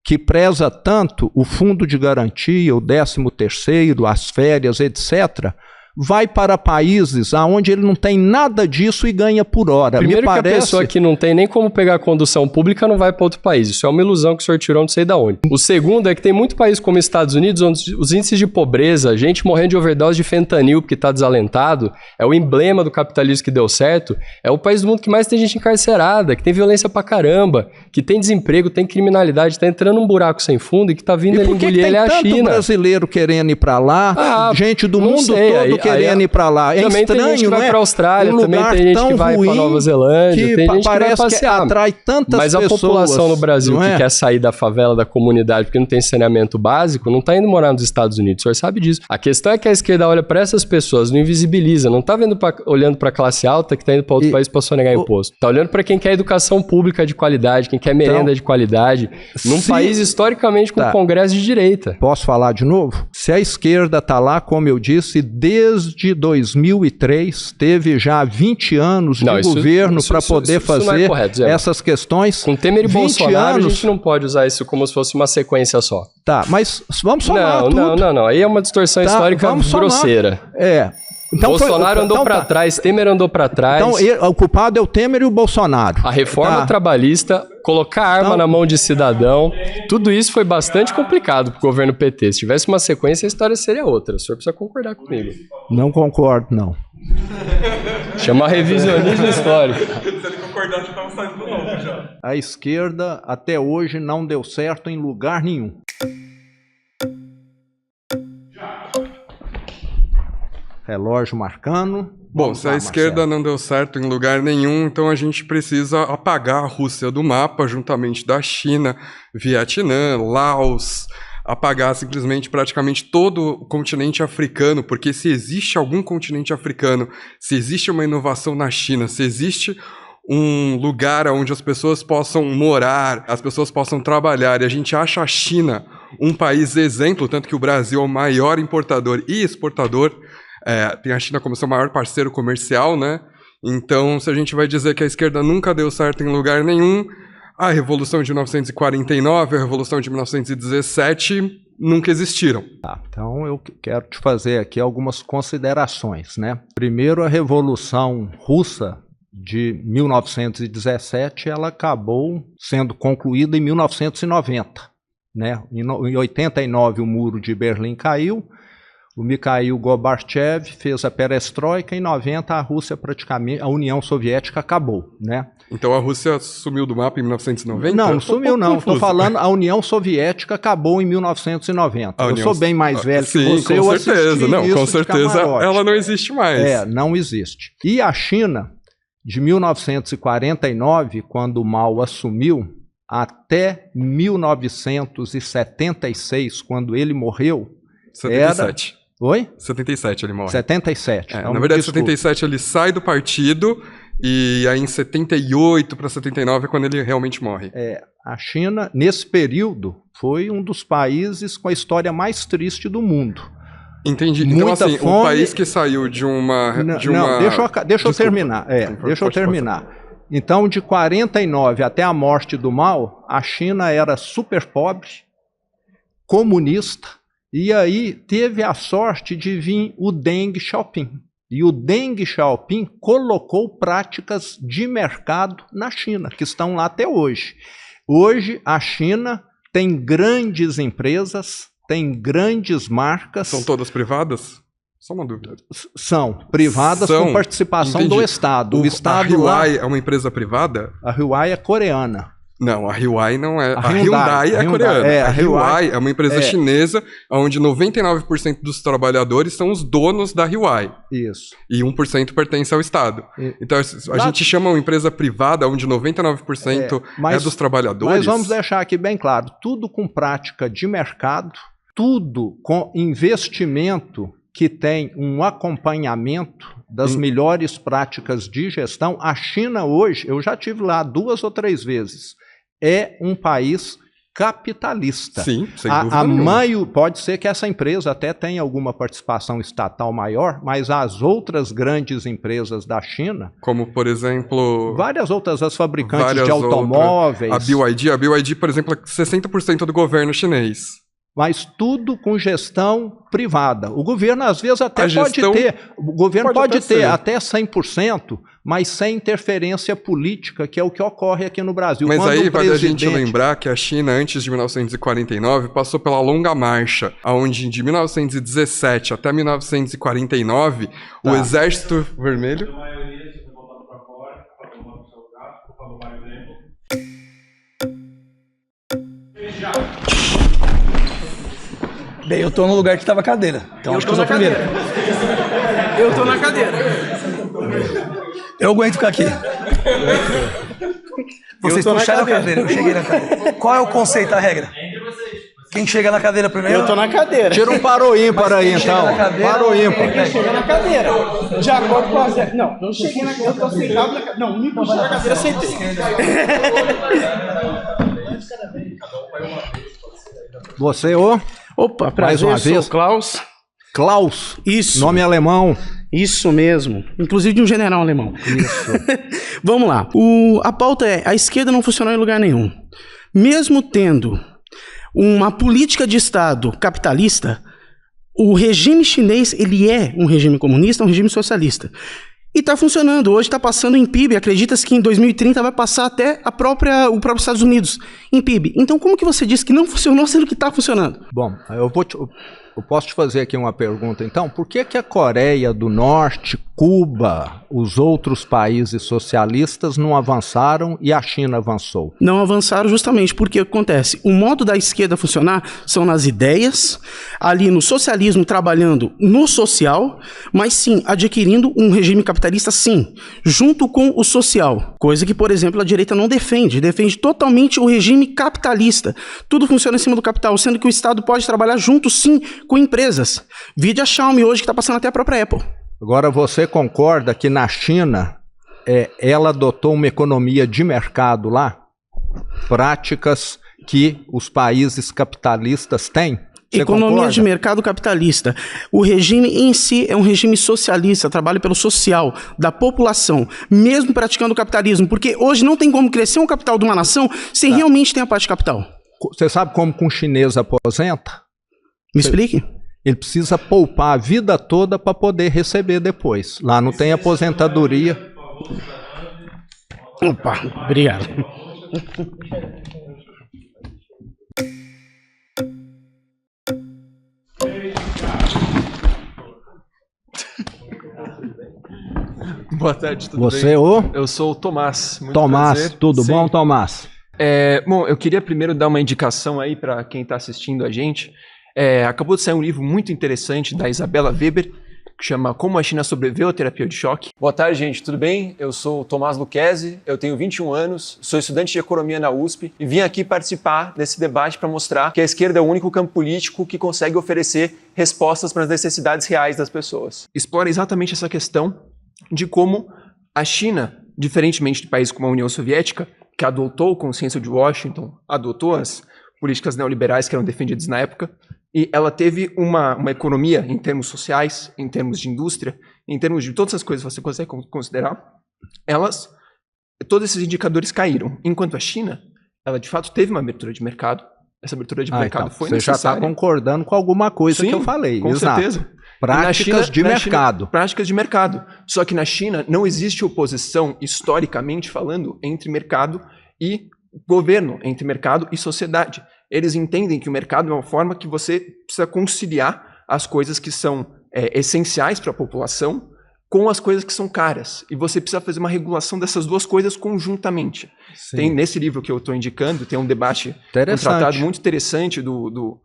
que preza tanto o fundo de garantia, o 13º, as férias, etc., vai para países onde ele não tem nada disso e ganha por hora? Primeiro que a pessoa que não tem nem como pegar a condução pública não vai para outro país. Isso é uma ilusão que o senhor tirou não sei de onde. O segundo é que tem muito país como os Estados Unidos, onde os índices de pobreza, gente morrendo de overdose de fentanil porque está desalentado, é o emblema do capitalismo que deu certo. É o país do mundo que mais tem gente encarcerada, que tem violência pra caramba, que tem desemprego, tem criminalidade, está entrando num buraco sem fundo e que está vindo ele engolir ele é a China. Por que tem tanto brasileiro querendo ir para lá, gente do mundo todo querendo ir para lá. É também estranho, tem gente que vai para a Austrália, também tem gente que vai para Nova Zelândia, tem gente que vai passear. Que atrai tantas mas pessoas. Mas a população no Brasil que quer sair da favela, da comunidade, porque não tem saneamento básico, não está indo morar nos Estados Unidos. O senhor sabe disso. A questão é que a esquerda olha para essas pessoas, não invisibiliza, não está olhando para a classe alta que está indo para outro país para sonegar imposto. Está olhando para quem quer educação pública de qualidade, quem quer merenda de qualidade, num país historicamente com congresso de direita. Posso falar de novo? Se a esquerda está lá, como eu disse, desde 2003, teve já 20 anos de governo para poder fazer essas questões. Com Temer e Bolsonaro, a gente não pode usar isso como se fosse uma sequência só. Tá, mas vamos somar tudo. Não. Aí é uma distorção histórica grosseira. Então Bolsonaro andou para trás, Temer andou para trás. Então, o culpado é o Temer e o Bolsonaro. A reforma trabalhista, colocar arma na mão de cidadão, tudo isso foi bastante complicado para o governo PT. Se tivesse uma sequência, a história seria outra. O senhor precisa concordar comigo. Não concordo, não. Chama revisionismo histórico. Se ele concordar, já estava saindo do novo já. A esquerda, até hoje, não deu certo em lugar nenhum. Relógio marcando. Bom, se a esquerda não deu certo em lugar nenhum, então a gente precisa apagar a Rússia do mapa, juntamente da China, Vietnã, Laos, apagar simplesmente praticamente todo o continente africano, porque se existe algum continente africano, se existe uma inovação na China, se existe um lugar onde as pessoas possam morar, as pessoas possam trabalhar, e a gente acha a China um país exemplo, tanto que o Brasil é o maior importador e exportador, tem a China como seu maior parceiro comercial, né? Então, se a gente vai dizer que a esquerda nunca deu certo em lugar nenhum, a Revolução de 1949, a Revolução de 1917 nunca existiram. Tá, então eu quero te fazer aqui algumas considerações, né? Primeiro, a Revolução Russa de 1917, ela acabou sendo concluída em 1990, né? Em 89 o Muro de Berlim caiu, o Mikhail Gorbachev fez a perestroika, em 90 a Rússia praticamente, a União Soviética acabou, né? Então a Rússia sumiu do mapa em 1990? Não sumiu não, estou falando a União Soviética acabou em 1990. Eu sou bem mais velho que você, com certeza, não, com certeza ela não existe mais. Não existe. E a China, de 1949, quando o Mao assumiu, até 1976, quando ele morreu, 77. Oi? 77 ele morre. 77. Na verdade, em 77 ele sai do partido e aí em 78 para 79 é quando ele realmente morre. A China, nesse período, foi um dos países com a história mais triste do mundo. Entendi. Então, assim, o país que saiu de uma... Deixa eu terminar. Deixa eu terminar. Então, de 49 até a morte do Mao, a China era super pobre, comunista, e aí teve a sorte de vir o Deng Xiaoping. E o Deng Xiaoping colocou práticas de mercado na China, que estão lá até hoje. Hoje, a China tem grandes empresas, tem grandes marcas. São todas privadas? Só uma dúvida. São privadas com participação do Estado. A Huawei é uma empresa privada? A Huawei é coreana. Não, a Huawei não é. A Hyundai é coreana. A Huawei é uma empresa chinesa, onde 99% dos trabalhadores são os donos da Huawei. Isso. E 1% pertence ao Estado. Então, a gente chama uma empresa privada, onde 99% é dos trabalhadores. Mas vamos deixar aqui bem claro, tudo com prática de mercado, tudo com investimento que tem um acompanhamento das melhores práticas de gestão. A China hoje, eu já estive lá 2 ou 3 vezes, é um país capitalista. Sim, sem dúvida nenhuma. Pode ser que essa empresa até tenha alguma participação estatal maior, mas as outras grandes empresas da China... Como, por exemplo... Várias outras, as fabricantes de automóveis... A BYD, por exemplo, é 60% do governo chinês. Mas tudo com gestão privada. O governo, às vezes, até pode ter. O governo pode ter até 100%, mas sem interferência política, que é o que ocorre aqui no Brasil. Mas aí vale a gente lembrar que a China, antes de 1949, passou pela longa marcha, onde de 1917 até 1949, o Exército Vermelho... Bem, eu tô no lugar que estava a cadeira, então acho que eu sou o primeiro. Eu tô na cadeira. Eu aguento ficar aqui. Vocês puxaram a cadeira, eu cheguei na cadeira. Qual é o conceito, a regra? Quem chega na cadeira primeiro? Eu tô na cadeira. Tira um paro ímpar aí, então. Paro ímpar. Quem chega na cadeira. De acordo com a regra. Não cheguei na cadeira. Eu tô sentado na cadeira. Não, me puxou na cadeira, sentei. Você, ô? Opa, prazer, mais uma vez. sou Klaus. Klaus? Isso. Nome alemão. Isso mesmo. Inclusive de um general alemão. Isso. Vamos lá. A pauta é: a esquerda não funcionou em lugar nenhum. Mesmo tendo uma política de Estado capitalista, o regime chinês, ele é um regime comunista, um regime socialista. E está funcionando. Hoje está passando em PIB. Acredita-se que em 2030 vai passar até o próprio Estados Unidos em PIB. Então, como que você diz que não funcionou, sendo que está funcionando? Bom, eu posso te fazer aqui uma pergunta, então. Por que a Coreia do Norte, Cuba, os outros países socialistas não avançaram e a China avançou? Não avançaram justamente porque acontece. O modo da esquerda funcionar são nas ideias, ali no socialismo, trabalhando no social, mas sim, adquirindo um regime capitalista, sim, junto com o social. Coisa que, por exemplo, a direita não defende. Defende totalmente o regime capitalista. Tudo funciona em cima do capital, sendo que o Estado pode trabalhar junto, sim, com empresas. Vide a Xiaomi hoje, que está passando até a própria Apple. Agora, você concorda que na China ela adotou uma economia de mercado lá? Práticas que os países capitalistas têm? Você Economia concorda? de mercado capitalista. O regime em si é um regime socialista, trabalha pelo social, da população, mesmo praticando o capitalismo, porque hoje não tem como crescer um capital de uma nação sem realmente ter a parte capital. Você sabe como que um chinês aposenta? Me explique. Ele precisa poupar a vida toda para poder receber depois. Lá não tem aposentadoria. Opa, obrigado. Boa tarde, tudo Você, bem? ô? Eu sou o Tomás. Muito Tomás, prazer. tudo Sim. bom, Tomás? Bom, eu queria primeiro dar uma indicação aí para quem está assistindo a gente. Acabou de sair um livro muito interessante da Isabela Weber, que chama Como a China Sobreviveu à Terapia de Choque. Boa tarde, gente. Tudo bem? Eu sou o Tomás Lucchesi, eu tenho 21 anos, sou estudante de Economia na USP e vim aqui participar desse debate para mostrar que a esquerda é o único campo político que consegue oferecer respostas para as necessidades reais das pessoas. Explora exatamente essa questão de como a China, diferentemente de países como a União Soviética, que adotou o consenso de Washington, adotou as políticas neoliberais que eram defendidas na época, e ela teve uma economia em termos sociais, em termos de indústria, em termos de todas as coisas que você consegue considerar, todos esses indicadores caíram. Enquanto a China, ela de fato teve uma abertura de mercado. Essa abertura de mercado então, foi você necessária. Você já está concordando com alguma coisa que eu falei. Com Exato. certeza. Práticas de mercado. Práticas de mercado. Só que na China não existe oposição, historicamente falando, entre mercado e governo, entre mercado e sociedade. Eles entendem que o mercado é uma forma que você precisa conciliar as coisas que são essenciais para a população com as coisas que são caras. E você precisa fazer uma regulação dessas duas coisas conjuntamente. Tem, nesse livro que eu estou indicando, tem um debate, um tratado muito interessante do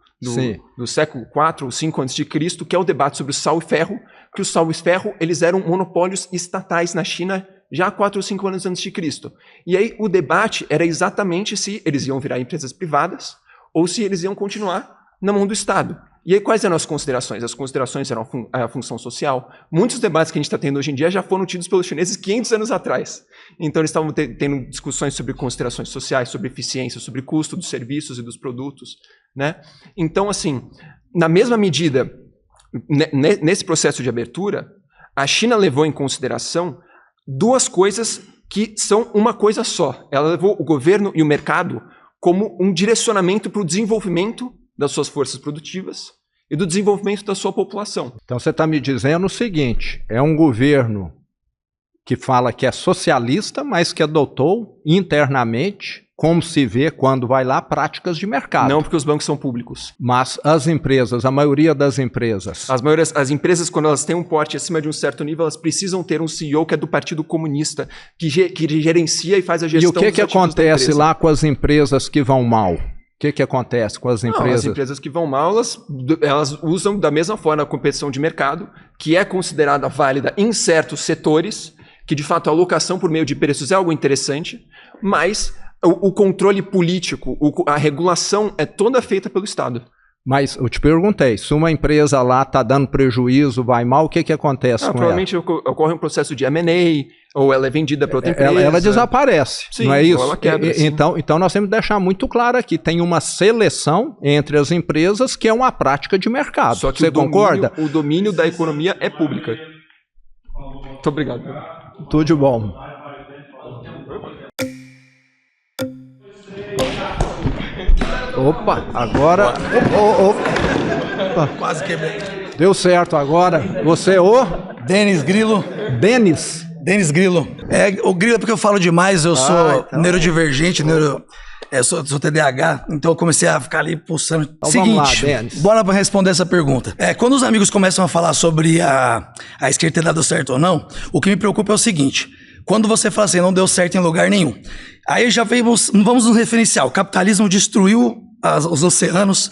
século IV ou V a.C., que é o debate sobre o sal e ferro, que o sal e ferro eles eram monopólios estatais na China já 4 ou 5 anos antes de Cristo. E aí o debate era exatamente se eles iam virar empresas privadas ou se eles iam continuar na mão do Estado. E aí quais eram as considerações? As considerações eram a função social. Muitos debates que a gente está tendo hoje em dia já foram tidos pelos chineses 500 anos atrás. Então eles estavam tendo discussões sobre considerações sociais, sobre eficiência, sobre custo dos serviços e dos produtos, né? Então, assim, na mesma medida, nesse processo de abertura, a China levou em consideração duas coisas que são uma coisa só. Ela levou o governo e o mercado como um direcionamento para o desenvolvimento das suas forças produtivas e do desenvolvimento da sua população. Então você está me dizendo o seguinte, é um governo que fala que é socialista, mas que adotou internamente, como se vê quando vai lá, práticas de mercado. Não, porque os bancos são públicos. Mas as empresas, a maioria das empresas... As empresas, quando elas têm um porte acima de um certo nível, elas precisam ter um CEO que é do Partido Comunista, que gerencia e faz a gestão dos ativos. E o que acontece lá com as empresas que vão mal? O que acontece com as empresas? As empresas que vão mal, elas usam da mesma forma a competição de mercado, que é considerada válida em certos setores, que de fato a alocação por meio de preços é algo interessante, mas o controle político, a regulação é toda feita pelo Estado. Mas eu te perguntei, se uma empresa lá está dando prejuízo, vai mal, o que acontece com ela? Provavelmente ocorre um processo de M&A, ou ela é vendida para outra empresa. Ela desaparece, sim, não é isso? Ela quebra, então nós temos que deixar muito claro aqui, tem uma seleção entre as empresas que é uma prática de mercado. Só que você concorda? O domínio da economia é pública. Muito obrigado. Tudo de bom. Opa, agora... Opa. Quase quebrei. Deu certo agora. Você Denis Grilo. Denis Grilo. O Grilo é porque eu falo demais, eu sou neurodivergente, sou TDAH, então eu comecei a ficar ali pulsando. Então Seguinte, vamos lá, Denis. Bora pra responder essa pergunta. Quando os amigos começam a falar sobre a esquerda ter dado certo ou não, o que me preocupa é o seguinte... Quando você fala assim, não deu certo em lugar nenhum. Aí já vamos nos referenciar. O capitalismo destruiu os oceanos.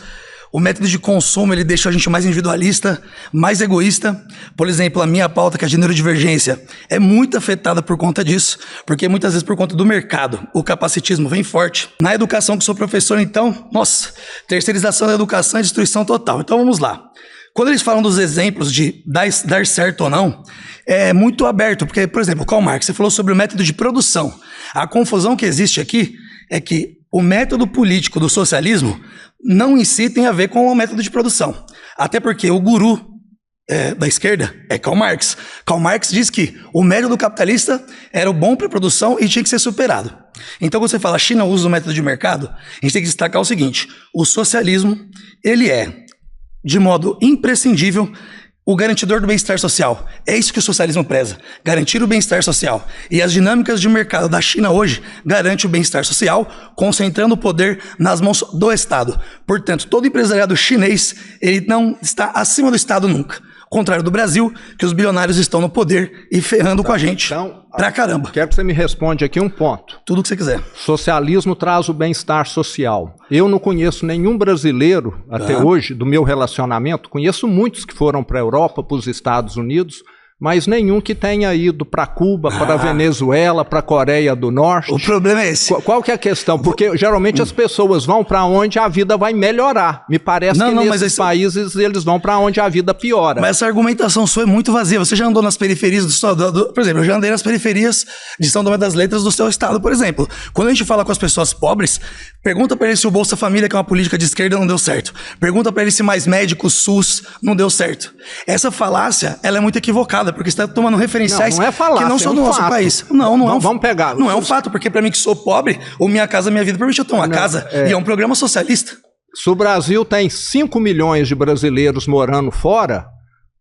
O método de consumo, ele deixa a gente mais individualista, mais egoísta. Por exemplo, a minha pauta, que é a de neurodivergência, é muito afetada por conta disso. Porque muitas vezes por conta do mercado, o capacitismo vem forte. Na educação, que sou professor, então, nossa, terceirização da educação é destruição total. Então vamos lá. Quando eles falam dos exemplos de dar certo ou não, é muito aberto, porque, por exemplo, Karl Marx, você falou sobre o método de produção. A confusão que existe aqui é que o método político do socialismo não em si tem a ver com o método de produção. Até porque o guru da esquerda é Karl Marx. Karl Marx diz que o método capitalista era o bom para a produção e tinha que ser superado. Então, quando você fala a China usa o método de mercado, a gente tem que destacar o seguinte, o socialismo, ele é, de modo imprescindível, o garantidor do bem-estar social. É isso que o socialismo preza, garantir o bem-estar social. E as dinâmicas de mercado da China hoje garantem o bem-estar social, concentrando o poder nas mãos do Estado. Portanto, todo empresariado chinês, ele não está acima do Estado nunca. Ao contrário do Brasil, que os bilionários estão no poder e ferrando com a gente. Então, pra caramba. Quero que você me responda aqui um ponto. Tudo que você quiser. Socialismo traz o bem-estar social. Eu não conheço nenhum brasileiro, até hoje, do meu relacionamento, conheço muitos que foram para a Europa, para os Estados Unidos, mas nenhum que tenha ido para Cuba, para a Venezuela, para a Coreia do Norte. O problema é esse. Qual que é a questão? Porque geralmente as pessoas vão para onde a vida vai melhorar. Me parece que nesses países eles vão para onde a vida piora. Mas essa argumentação sua é muito vazia. Você já andou nas periferias por exemplo, eu já andei nas periferias de São Tomé das Letras do seu estado, por exemplo. Quando a gente fala com as pessoas pobres, pergunta para eles se o Bolsa Família, que é uma política de esquerda, não deu certo. Pergunta para eles se mais médicos, SUS, não deu certo. Essa falácia, ela é muito equivocada, porque você está tomando referenciais não é falácia, que não são do nosso país. Vamos pegar. Não é um fato, porque para mim que sou pobre, o Minha Casa Minha Vida permite eu ter uma casa, e é um programa socialista. Se o Brasil tem 5 milhões de brasileiros morando fora,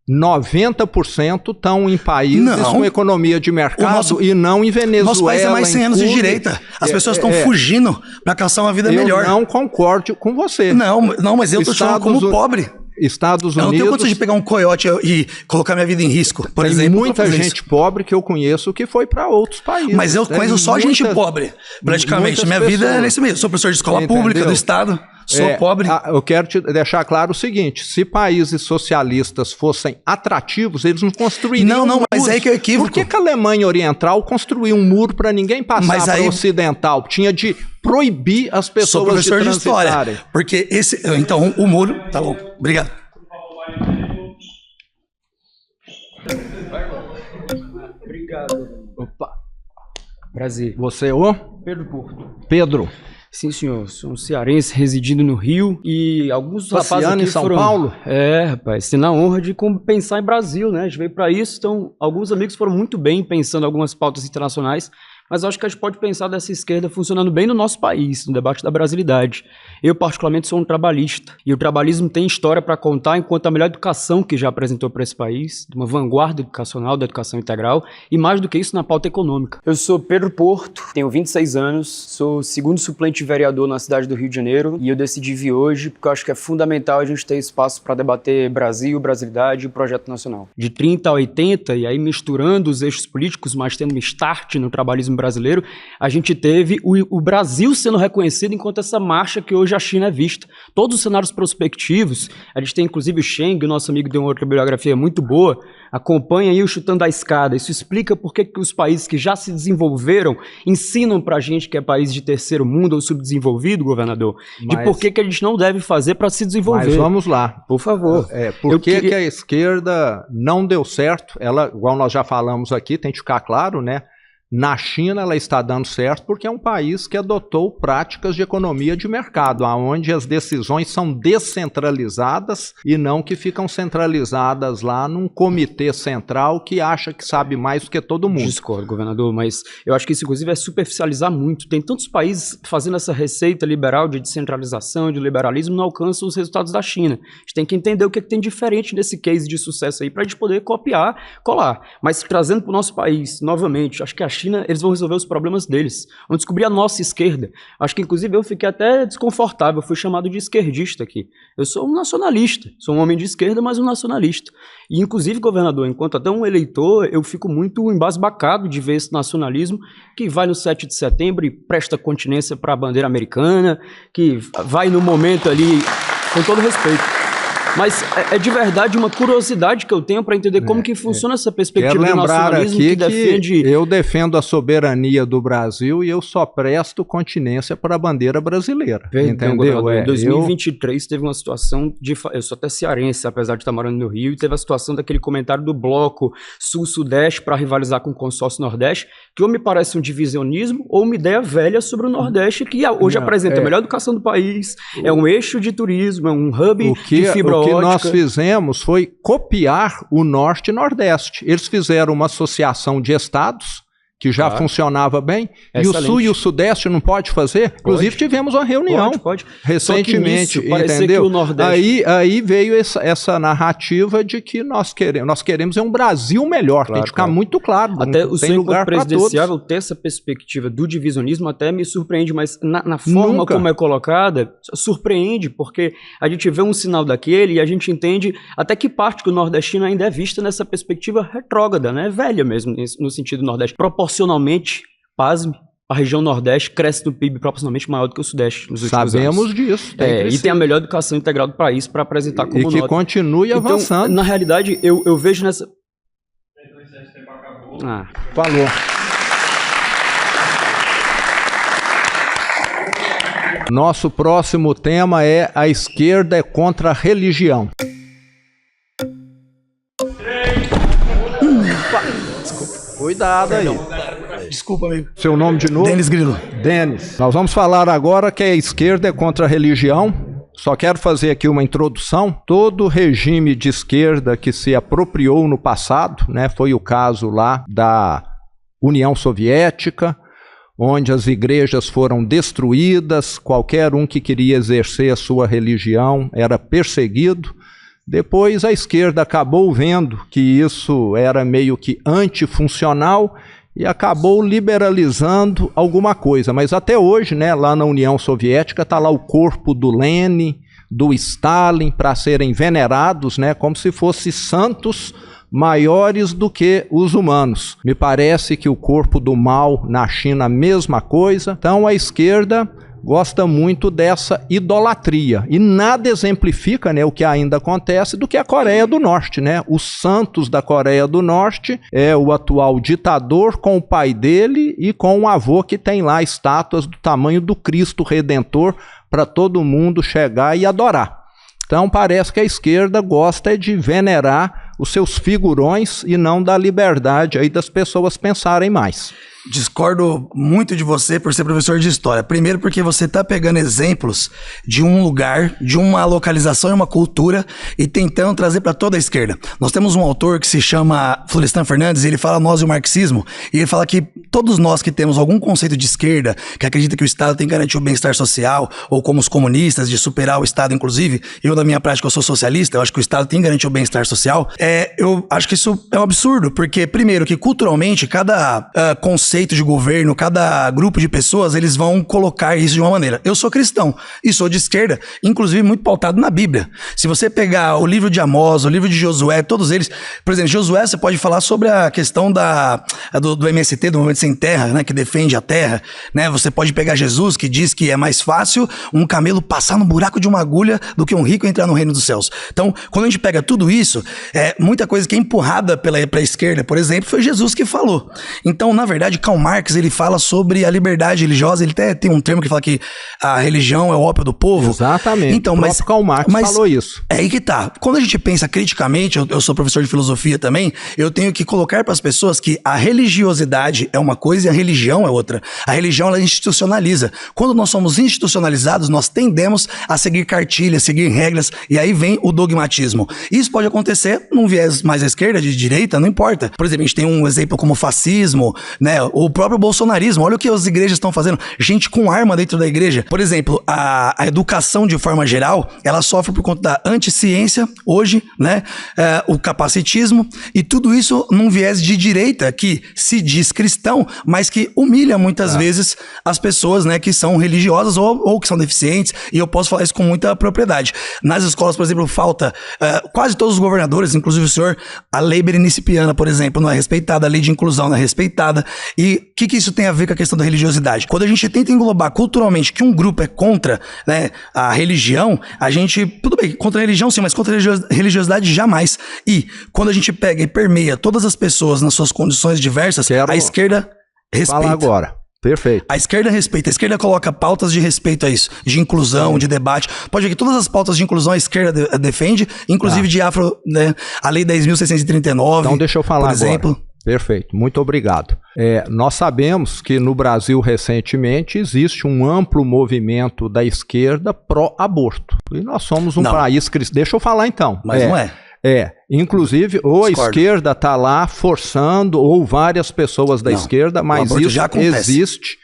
90% estão em países com economia de mercado e não em Venezuela. Nosso país é mais 100 anos de direita. As pessoas estão fugindo para caçar uma vida melhor. Eu não concordo com você. Não, mas eu estou te falando como pobre. Estados Unidos... Eu não tenho condição de pegar um coiote e colocar minha vida em risco, por exemplo. Tem muita gente pobre que eu conheço que foi para outros países. Mas eu conheço só gente pobre, praticamente. Minha vida é nesse meio. Sou professor de escola pública do Estado, sou pobre. Eu quero te deixar claro o seguinte, se países socialistas fossem atrativos, eles não construiriam Não, mas é aí que é equívoco. Por que a Alemanha Oriental construiu um muro para ninguém passar para o ocidental? Tinha de proibir as pessoas de transitarem. Sou professor de história, porque então o muro... Tá bom, obrigado. Obrigado. Opa. Prazer. Você é o? Pedro Porto. Pedro. Sim, senhor. Sou um cearense residindo no Rio e alguns rapazes aqui em São foram... Paulo? Rapaz, tem na honra de pensar em Brasil, né? A gente veio para isso, então alguns amigos foram muito bem pensando em algumas pautas internacionais, mas acho que a gente pode pensar dessa esquerda funcionando bem no nosso país, no debate da brasilidade. Eu, particularmente, sou um trabalhista, e o trabalhismo tem história para contar enquanto a melhor educação que já apresentou para esse país, de uma vanguarda educacional, da educação integral, e mais do que isso, na pauta econômica. Eu sou Pedro Porto, tenho 26 anos, sou segundo suplente de vereador na cidade do Rio de Janeiro, e eu decidi vir hoje porque eu acho que é fundamental a gente ter espaço para debater Brasil, brasilidade e o projeto nacional. De 30 a 80, e aí misturando os eixos políticos, mas tendo um start no trabalhismo brasileiro, a gente teve o Brasil sendo reconhecido enquanto essa marcha que hoje a China é vista. Todos os cenários prospectivos, a gente tem inclusive o Cheng, o nosso amigo deu uma outra bibliografia muito boa, acompanha aí o Chutando a Escada. Isso explica por que os países que já se desenvolveram ensinam pra gente que é país de terceiro mundo ou subdesenvolvido, governador, de por que a gente não deve fazer para se desenvolver. Mas vamos lá. Por favor. Por que a esquerda não deu certo? Ela, igual nós já falamos aqui, tem que ficar claro, né? Na China ela está dando certo porque é um país que adotou práticas de economia de mercado, onde as decisões são descentralizadas e não que ficam centralizadas lá num comitê central que acha que sabe mais do que todo mundo. Discordo, governador, mas eu acho que isso inclusive é superficializar muito. Tem tantos países fazendo essa receita liberal de descentralização, de liberalismo, não alcançam os resultados da China. A gente tem que entender o que tem diferente nesse case de sucesso aí para a gente poder copiar, colar. Mas trazendo para o nosso país, novamente, acho que a China, eles vão resolver os problemas deles, vão descobrir a nossa esquerda. Acho que inclusive eu fiquei até desconfortável, fui chamado de esquerdista aqui. Eu sou um nacionalista, sou um homem de esquerda, mas um nacionalista. E inclusive, governador, enquanto até um eleitor, eu fico muito embasbacado de ver esse nacionalismo que vai no 7 de setembro e presta continência para a bandeira americana, que vai no momento ali, com todo respeito. Mas é de verdade uma curiosidade que eu tenho para entender como que funciona essa perspectiva do nacionalismo aqui que defende... eu defendo a soberania do Brasil e eu só presto continência para a bandeira brasileira. Entendeu? Em 2023 teve uma situação de... Eu sou até cearense, apesar de estar morando no Rio, e teve a situação daquele comentário do bloco Sul-Sudeste para rivalizar com o consórcio Nordeste, que ou me parece um divisionismo ou uma ideia velha sobre o Nordeste, que hoje apresenta a melhor educação do país, é um eixo de turismo, é um hub de fibra. O que nós fizemos foi copiar o Norte e Nordeste. Eles fizeram uma associação de estados que já funcionava bem, e o Sul e o Sudeste não pode fazer? Inclusive tivemos uma reunião recentemente, entendeu? Aí veio essa narrativa de que nós queremos um Brasil melhor, tem que ficar muito claro. Até o seu lugar presidenciável ter essa perspectiva do divisionismo até me surpreende, mas na forma como é colocada, surpreende, porque a gente vê um sinal daquele e a gente entende até que parte que o nordestino ainda é vista nessa perspectiva retrógrada, né? Velha mesmo, no sentido nordeste. Proporcionalmente, pasme, a região Nordeste cresce no PIB proporcionalmente maior do que o Sudeste nos últimos anos. Sabemos disso. E tem a melhor educação integral do país para apresentar como nota. E que continue avançando. Então, na realidade, eu vejo nessa... Falou. Nosso próximo tema é a esquerda é contra a religião. Cuidado aí. Desculpa, amigo. Seu nome de novo? Denis Grilo. Denis. Nós vamos falar agora que a esquerda é contra a religião. Só quero fazer aqui uma introdução. Todo regime de esquerda que se apropriou no passado, né, foi o caso lá da União Soviética, onde as igrejas foram destruídas, qualquer um que queria exercer a sua religião era perseguido. Depois a esquerda acabou vendo que isso era meio que antifuncional e acabou liberalizando alguma coisa. Mas até hoje, né, lá na União Soviética está lá o corpo do Lenin, do Stalin, para serem venerados, né, como se fossem santos maiores do que os humanos. Me parece que o corpo do Mao na China, a mesma coisa. Então a esquerda gosta muito dessa idolatria. E nada exemplifica, né, o que ainda acontece do que a Coreia do Norte, né? Os santos da Coreia do Norte é o atual ditador com o pai dele e com o avô que tem lá estátuas do tamanho do Cristo Redentor para todo mundo chegar e adorar. Então parece que a esquerda gosta de venerar os seus figurões e não da liberdade aí das pessoas pensarem mais. Discordo muito de você por ser professor de história. Primeiro porque você está pegando exemplos de um lugar, de uma localização e uma cultura e tentando trazer para toda a esquerda. Nós temos um autor que se chama Florestan Fernandes e ele fala Nós e o Marxismo, e ele fala que todos nós que temos algum conceito de esquerda, que acredita que o Estado tem que garantir o bem-estar social, ou como os comunistas, de superar o Estado, inclusive, eu na minha prática eu sou socialista, eu acho que o Estado tem que garantir o bem-estar social, eu acho que isso é um absurdo, porque primeiro que culturalmente cada conceito conceito de governo, cada grupo de pessoas, eles vão colocar isso de uma maneira. Eu sou cristão e sou de esquerda, inclusive muito pautado na Bíblia. Se você pegar o livro de Amós, o livro de Josué, todos eles, por exemplo, Josué, você pode falar sobre a questão do MST, do Movimento Sem Terra, né, que defende a terra, né? Você pode pegar Jesus, que diz que é mais fácil um camelo passar no buraco de uma agulha do que um rico entrar no reino dos céus. Então, quando a gente pega tudo isso, muita coisa que é empurrada pela esquerda, por exemplo, foi Jesus que falou. Então, na verdade, Karl Marx, ele fala sobre a liberdade religiosa, ele até tem um termo que fala que a religião é o ópio do povo. Exatamente. Então, mas Karl Marx falou isso. É aí que tá. Quando a gente pensa criticamente, eu sou professor de filosofia também, eu tenho que colocar para as pessoas que a religiosidade é uma coisa e a religião é outra. A religião, ela institucionaliza. Quando nós somos institucionalizados, nós tendemos a seguir cartilhas, seguir regras, e aí vem o dogmatismo. Isso pode acontecer num viés mais à esquerda, de direita, não importa. Por exemplo, a gente tem um exemplo como o fascismo, né? O próprio bolsonarismo. Olha o que as igrejas estão fazendo. Gente com arma dentro da igreja. Por exemplo, a educação de forma geral, ela sofre por conta da anticiência, hoje, né? O capacitismo, e tudo isso num viés de direita que se diz cristão, mas que humilha muitas vezes as pessoas, né, que são religiosas ou que são deficientes, e eu posso falar isso com muita propriedade. Nas escolas, por exemplo, falta quase todos os governadores, inclusive o senhor, a lei berenicipiana, por exemplo, não é respeitada, a lei de inclusão não é respeitada. E o que isso tem a ver com a questão da religiosidade? Quando a gente tenta englobar culturalmente que um grupo é contra, né, a religião, a gente, tudo bem, contra a religião sim, mas contra a religiosidade jamais. E quando a gente pega e permeia todas as pessoas nas suas condições diversas, a esquerda respeita. Fala agora. Perfeito. A esquerda respeita, a esquerda coloca pautas de respeito a isso, de inclusão, de debate. Pode ver que todas as pautas de inclusão a esquerda defende, inclusive de afro, né, a lei 10.639. Então deixa eu falar por exemplo. Agora. Perfeito, muito obrigado. Nós sabemos que no Brasil recentemente existe um amplo movimento da esquerda pró-aborto. E nós somos um país cristão. Deixa eu falar então. Mas não é. Inclusive, ou a esquerda está lá forçando, ou várias pessoas da esquerda, mas isso já existe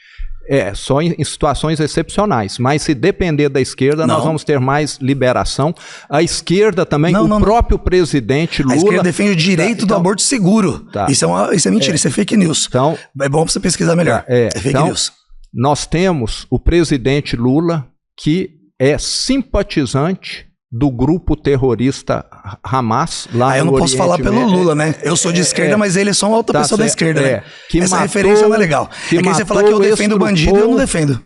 só em situações excepcionais. Mas se depender da esquerda, nós vamos ter mais liberação. A esquerda também, próprio presidente Lula... A esquerda defende o direito do aborto seguro. Isso é mentira, isso é fake news. Então, é bom você pesquisar melhor. É fake news. Nós temos o presidente Lula, que é simpatizante do grupo terrorista Hamas lá no eu não posso Oriente falar pelo Lula, né? Eu sou de esquerda, mas ele é só uma outra pessoa da esquerda, né? Que essa referência não é legal. Que você fala que eu defendo o bandido, eu não defendo.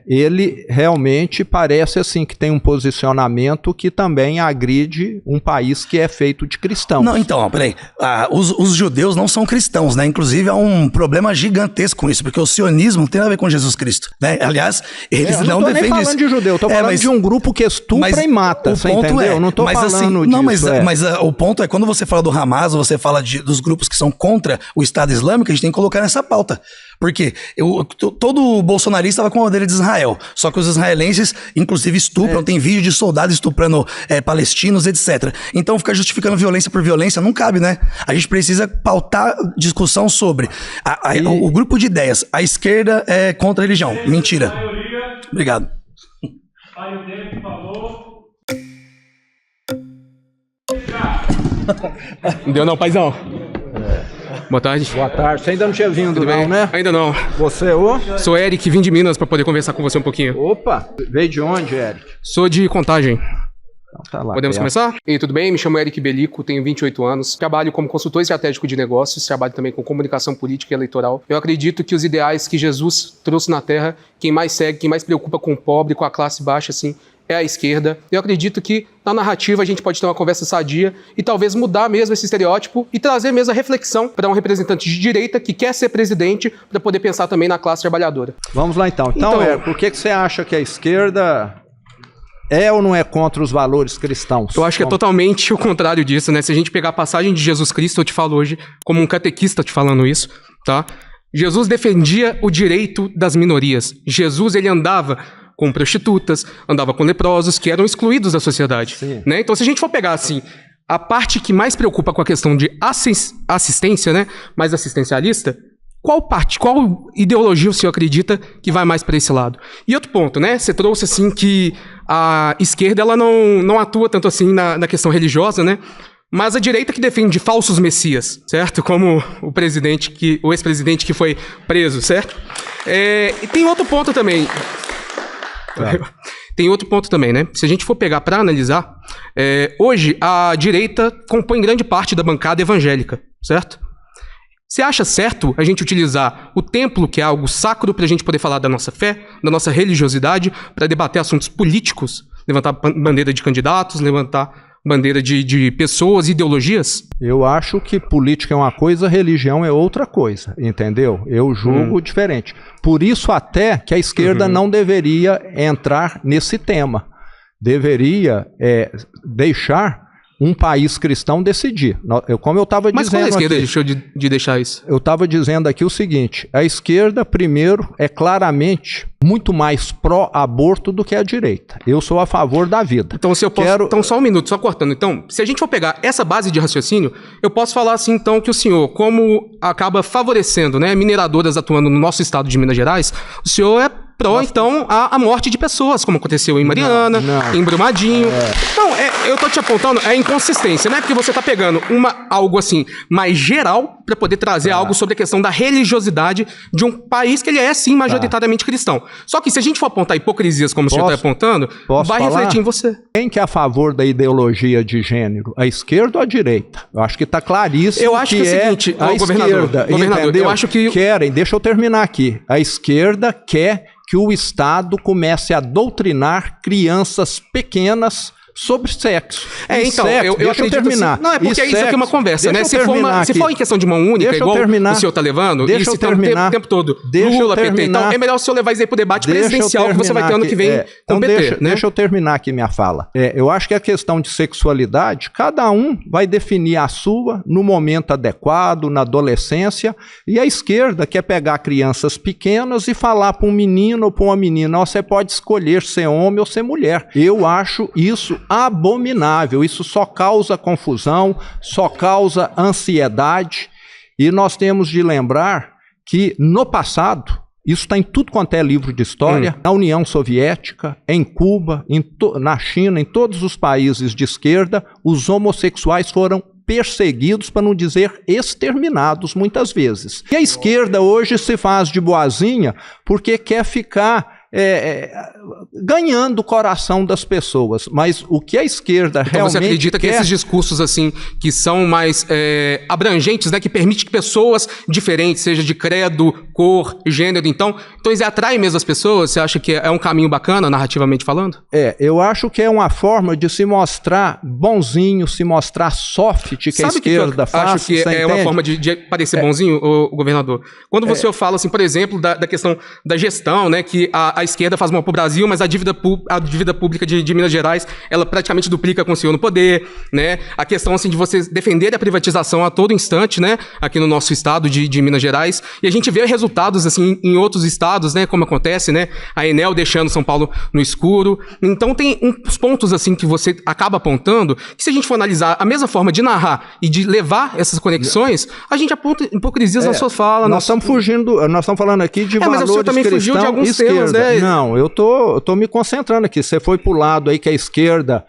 Ele realmente parece assim que tem um posicionamento que também agride um país que é feito de cristãos. Não, então, peraí. Os judeus não são cristãos, né? Inclusive há um problema gigantesco com isso, porque o sionismo não tem nada a ver com Jesus Cristo, né? Aliás, eles não defendem isso. Eu não tô nem falando de judeu, eu tô falando de um grupo que estupra e mata. Entendeu? Eu não tô falando disso. Mas o ponto é, quando você fala do Hamas, ou você fala dos grupos que são contra o Estado Islâmico, a gente tem que colocar nessa pauta. Porque todo bolsonarista estava com a bandeira de Israel. Só que os israelenses, inclusive, estupram. Tem vídeo de soldados estuprando palestinos, etc. Então, ficar justificando violência por violência não cabe, né? A gente precisa pautar discussão sobre o grupo de ideias. A esquerda é contra a religião. Mentira. Obrigado. Aí o David falou... Não deu não, paizão. Boa tarde. Boa tarde. Você ainda não tinha vindo, não, né? Ainda não. Você é o? Sou Eric, vim de Minas pra poder conversar com você um pouquinho. Opa! Veio de onde, Eric? Sou de Contagem. Então tá lá. Podemos começar? E tudo bem? Me chamo Eric Belico, tenho 28 anos. Trabalho como consultor estratégico de negócios, trabalho também com comunicação política e eleitoral. Eu acredito que os ideais que Jesus trouxe na Terra, quem mais segue, quem mais preocupa com o pobre, com a classe baixa, assim, é a esquerda. Eu acredito que na narrativa a gente pode ter uma conversa sadia e talvez mudar mesmo esse estereótipo e trazer mesmo a reflexão para um representante de direita que quer ser presidente para poder pensar também na classe trabalhadora. Vamos lá então. Então, por que você acha que a esquerda é ou não é contra os valores cristãos? Eu acho que é totalmente o contrário disso, né? Se a gente pegar a passagem de Jesus Cristo, eu te falo hoje como um catequista te falando isso, tá? Jesus defendia o direito das minorias. Jesus, ele andava com prostitutas, andava com leprosos, que eram excluídos da sociedade. Né? Então, se a gente for pegar, assim, a parte que mais preocupa com a questão de assistência, né, mais assistencialista, qual ideologia o senhor acredita que vai mais para esse lado? E outro ponto, né, você trouxe, assim, que a esquerda, ela não atua tanto, assim, na questão religiosa, né, mas a direita que defende falsos messias, certo? Como o ex-presidente que foi preso, certo? E tem outro ponto também. Tem outro ponto também, né? Se a gente for pegar para analisar, hoje a direita compõe grande parte da bancada evangélica, certo? Você acha certo a gente utilizar o templo, que é algo sacro, para a gente poder falar da nossa fé, da nossa religiosidade, para debater assuntos políticos, levantar bandeira de candidatos, levantar bandeira de pessoas, ideologias? Eu acho que política é uma coisa, religião é outra coisa, entendeu? Eu julgo diferente. Por isso até que a esquerda não deveria entrar nesse tema. Deveria deixar um país cristão decidir. Como eu estava dizendo. Mas quando a esquerda deixou de deixar isso? Eu estava dizendo aqui o seguinte: a esquerda, primeiro, é claramente muito mais pró-aborto do que a direita. Eu sou a favor da vida. Então, se eu posso. Então, só um minuto, só cortando. Então, se a gente for pegar essa base de raciocínio, eu posso falar assim, então, que o senhor, como acaba favorecendo, né, mineradoras atuando no nosso estado de Minas Gerais, o senhor é pró, então, a morte de pessoas, como aconteceu em Mariana, em Brumadinho. Não, eu tô te apontando a inconsistência, né? Porque você tá pegando algo assim, mais geral, para poder trazer algo sobre a questão da religiosidade de um país que ele é, sim, majoritariamente cristão. Só que se a gente for apontar hipocrisias, como o senhor tá apontando, vai refletir em você. Quem que é a favor da ideologia de gênero? A esquerda ou a direita? Eu acho que tá claríssimo. Eu acho que é o seguinte, a esquerda, governador, eu acho que... Deixa eu terminar aqui. A esquerda quer que o Estado comece a doutrinar crianças pequenas sobre sexo. Então, sexo, eu acredito terminar. Assim, não, é porque isso aqui é uma conversa, né? Se for em questão de mão única, igual o senhor tá levando, o tempo todo, Lula, PT, então é melhor o senhor levar isso aí pro debate presidencial que você vai ter ano que vem com o PT, né? Deixa eu terminar aqui minha fala. Eu acho que a questão de sexualidade, cada um vai definir a sua no momento adequado, na adolescência, e a esquerda quer pegar crianças pequenas e falar para um menino ou para uma menina, você pode escolher ser homem ou ser mulher. Eu acho isso abominável, isso só causa confusão, só causa ansiedade, e nós temos de lembrar que no passado, isso está em tudo quanto é livro de história, na União Soviética, em Cuba, na China, em todos os países de esquerda, os homossexuais foram perseguidos, para não dizer exterminados muitas vezes. E a esquerda hoje se faz de boazinha porque quer ficar ganhando o coração das pessoas, mas o que a esquerda então realmente você acredita que esses discursos assim, que são mais abrangentes, né, que permite que pessoas diferentes, seja de credo, cor, gênero, então eles atraem mesmo as pessoas? Você acha que é um caminho bacana, narrativamente falando? Eu acho que é uma forma de se mostrar bonzinho, se mostrar soft, que a esquerda faz. Acho que é uma forma de parecer bonzinho, o governador. Quando você fala, assim, por exemplo, da questão da gestão, né, que a esquerda faz mal para o Brasil, mas a dívida pública de Minas Gerais, ela praticamente duplica com o senhor no poder, né? A questão, assim, de vocês defender a privatização a todo instante, né? Aqui no nosso estado de Minas Gerais. E a gente vê resultados, assim, em outros estados, né? Como acontece, né? A Enel deixando São Paulo no escuro. Então tem uns pontos, assim, que você acaba apontando, que se a gente for analisar a mesma forma de narrar e de levar essas conexões, a gente aponta hipocrisias na sua fala. Nós estamos falando aqui de valores mas o senhor também fugiu de alguns temas, né? Não, eu tô me concentrando aqui. Você foi pro lado aí que a esquerda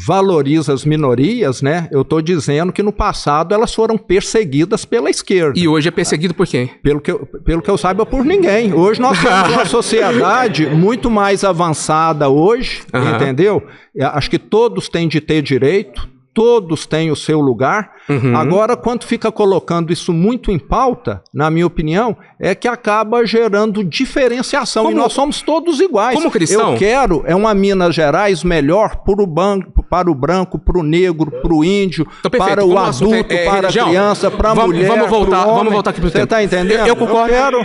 valoriza as minorias, né? Eu tô dizendo que no passado elas foram perseguidas pela esquerda. E hoje é perseguido por quem? Pelo que eu saiba, por ninguém. Hoje nós temos uma sociedade muito mais avançada hoje, entendeu? Acho que todos têm de ter direito, todos têm o seu lugar. Agora, quando fica colocando isso muito em pauta, na minha opinião, é que acaba gerando diferenciação. E nós somos todos iguais. Como cristão? Eu quero uma Minas Gerais melhor para o branco, para o negro, para o índio, então, para o adulto, para a criança, para a mulher, vamos voltar aqui para o tempo. Você está entendendo? Eu concordo.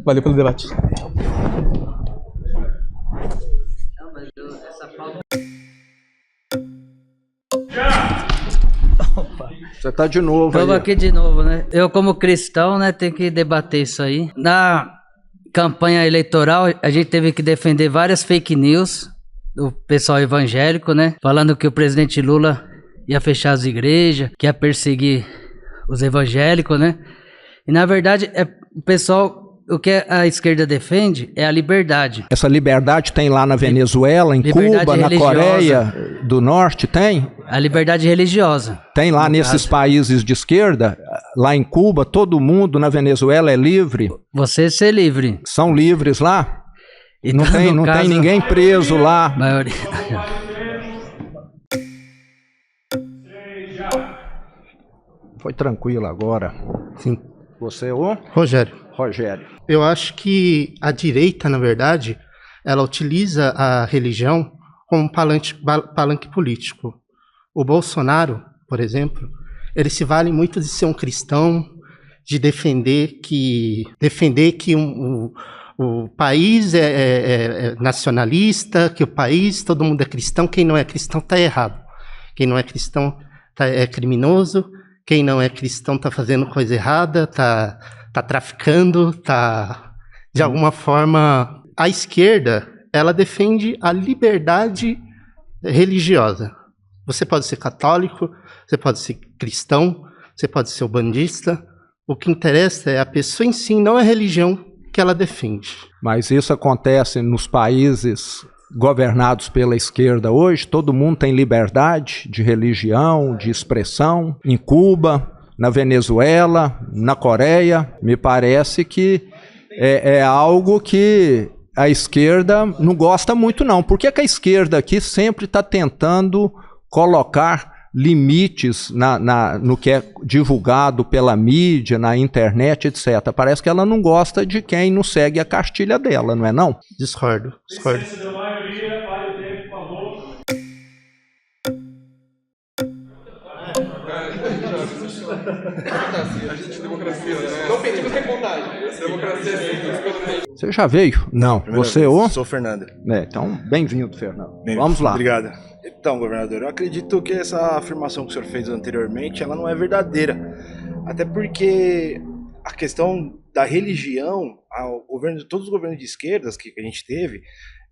Valeu pelo debate. Você tá de novo aí. Estamos aqui de novo, né? Eu, como cristão, né, tenho que debater isso aí. Na campanha eleitoral, a gente teve que defender várias fake news do pessoal evangélico, né? Falando que o presidente Lula ia fechar as igrejas, que ia perseguir os evangélicos, né? E, na verdade, o pessoal... O que a esquerda defende é a liberdade. Essa liberdade tem lá na Venezuela, em Cuba, na Coreia do Norte, tem? A liberdade religiosa. Tem lá nesses países de esquerda, lá em Cuba, todo mundo, na Venezuela é livre. Você ser livre. São livres lá? E não tem ninguém preso lá. Maioria. Foi tranquilo agora. Sim. Você ou? Rogério. Rogério. Eu acho que a direita, na verdade, ela utiliza a religião como um palanque político. O Bolsonaro, por exemplo, ele se vale muito de ser um cristão, de defender que o país é nacionalista, que o país, todo mundo é cristão, quem não é cristão está errado. Quem não é cristão é criminoso, quem não é cristão está fazendo coisa errada, está traficando, está... De alguma forma, a esquerda, ela defende a liberdade religiosa. Você pode ser católico, você pode ser cristão, você pode ser bandista. O que interessa é a pessoa em si, não a religião que ela defende. Mas isso acontece nos países governados pela esquerda hoje? Todo mundo tem liberdade de religião, de expressão? Em Cuba, na Venezuela, na Coreia? Me parece que é algo que a esquerda não gosta muito, não. Por que a esquerda aqui sempre está tentando colocar limites no que é divulgado pela mídia, na internet, etc. Parece que ela não gosta de quem não segue a cartilha dela, não é não? Discordo. Não pedimos reportagem. Você já veio? Não. Você ou? Sou o Fernando. Então, bem-vindo, Fernando. Vamos lá. Obrigado. Então, governador, eu acredito que essa afirmação que o senhor fez anteriormente, ela não é verdadeira. Até porque a questão da religião, todos os governos de esquerdas que a gente teve,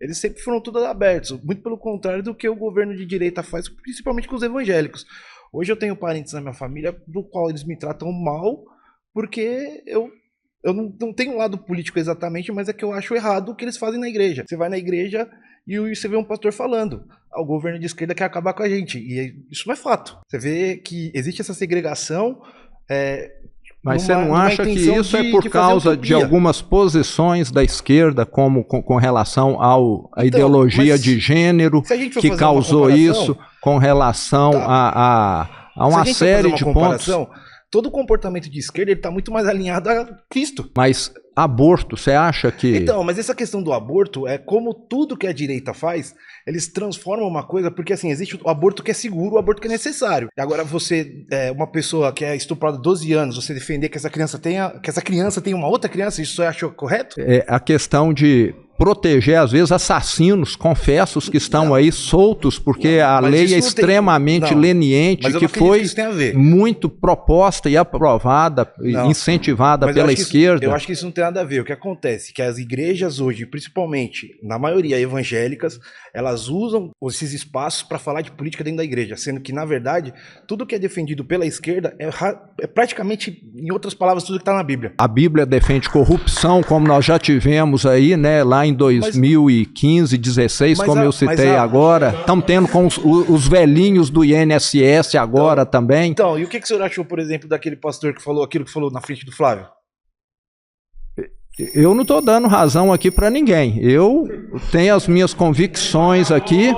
eles sempre foram todos abertos. Muito pelo contrário do que o governo de direita faz, principalmente com os evangélicos. Hoje eu tenho parentes na minha família do qual eles me tratam mal, porque eu não tenho um lado político exatamente, mas é que eu acho errado o que eles fazem na igreja. Você vai na igreja e você vê um pastor falando: o governo de esquerda quer acabar com a gente. E isso não é fato. Você vê que existe essa segregação. Mas você não acha que isso é por causa de algumas posições da esquerda, como com relação à ideologia de gênero, que causou isso, com relação a uma série de pontos? Todo o comportamento de esquerda está muito mais alinhado a Cristo. Mas aborto, você acha que... Então, mas essa questão do aborto é como tudo que a direita faz, eles transformam uma coisa, porque assim, existe o aborto que é seguro, o aborto que é necessário. Agora você, uma pessoa que é estuprada 12 anos, você defender que essa criança tenha uma outra criança, isso você achou correto? É a questão de proteger, às vezes, assassinos, confessos que estão aí soltos, porque a lei é extremamente leniente, que foi muito proposta e aprovada, incentivada pela esquerda. Eu acho que isso não tem nada a ver. O que acontece é que as igrejas hoje, principalmente, na maioria evangélicas, elas usam esses espaços para falar de política dentro da igreja, sendo que, na verdade, tudo que é defendido pela esquerda é praticamente, em outras palavras, tudo que está na Bíblia. A Bíblia defende corrupção, como nós já tivemos aí, né, lá em 2015, 16, como eu citei agora. Estamos tendo com os velhinhos do INSS agora também. Então, e o que o senhor achou, por exemplo, daquele pastor que falou aquilo que falou na frente do Flávio? Eu não estou dando razão aqui para ninguém. Eu tenho as minhas convicções aqui.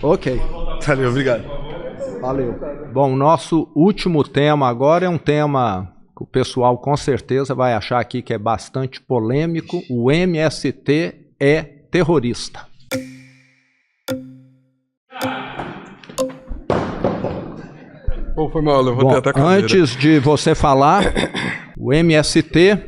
Ok. Valeu, obrigado. Valeu. Bom, nosso último tema agora é um tema que o pessoal com certeza vai achar aqui que é bastante polêmico. O MST é terrorista. Foi mal, eu vou ter até a cadeira. Antes de você falar, o MST,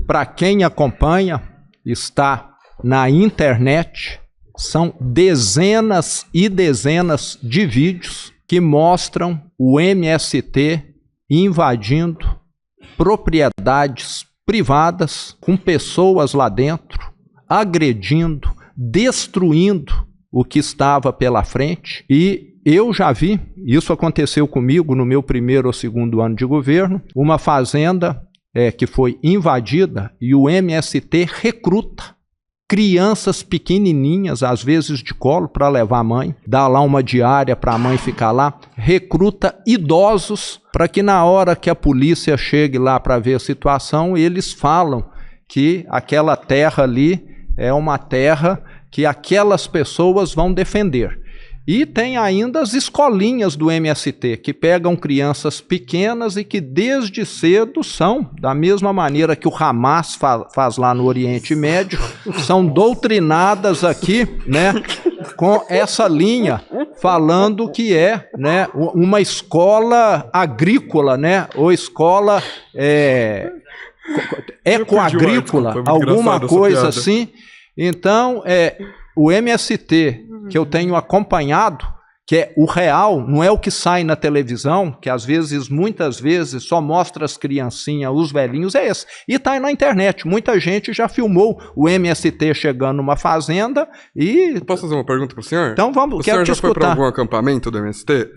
para quem acompanha, está na internet. São dezenas e dezenas de vídeos que mostram o MST invadindo propriedades privadas com pessoas lá dentro, agredindo, destruindo o que estava pela frente. E eu já vi, isso aconteceu comigo no meu primeiro ou segundo ano de governo, uma fazenda que foi invadida e o MST recruta crianças pequenininhas, às vezes de colo, para levar a mãe, dá lá uma diária para a mãe ficar lá, recruta idosos para que na hora que a polícia chegue lá para ver a situação, eles falam que aquela terra ali é uma terra que aquelas pessoas vão defender. E tem ainda as escolinhas do MST, que pegam crianças pequenas e que desde cedo são, da mesma maneira que o Hamas faz lá no Oriente Médio, são doutrinadas aqui, né, com essa linha, falando que é, né, uma escola agrícola, né, ou escola ecoagrícola, alguma coisa assim. Então, o MST que eu tenho acompanhado, que é o real, não é o que sai na televisão, que às vezes, muitas vezes, só mostra as criancinhas, os velhinhos, é esse. E está aí na internet, muita gente já filmou o MST chegando numa fazenda e... Eu posso fazer uma pergunta para o senhor? Então vamos, quero te escutar. O senhor já foi para algum acampamento do MST,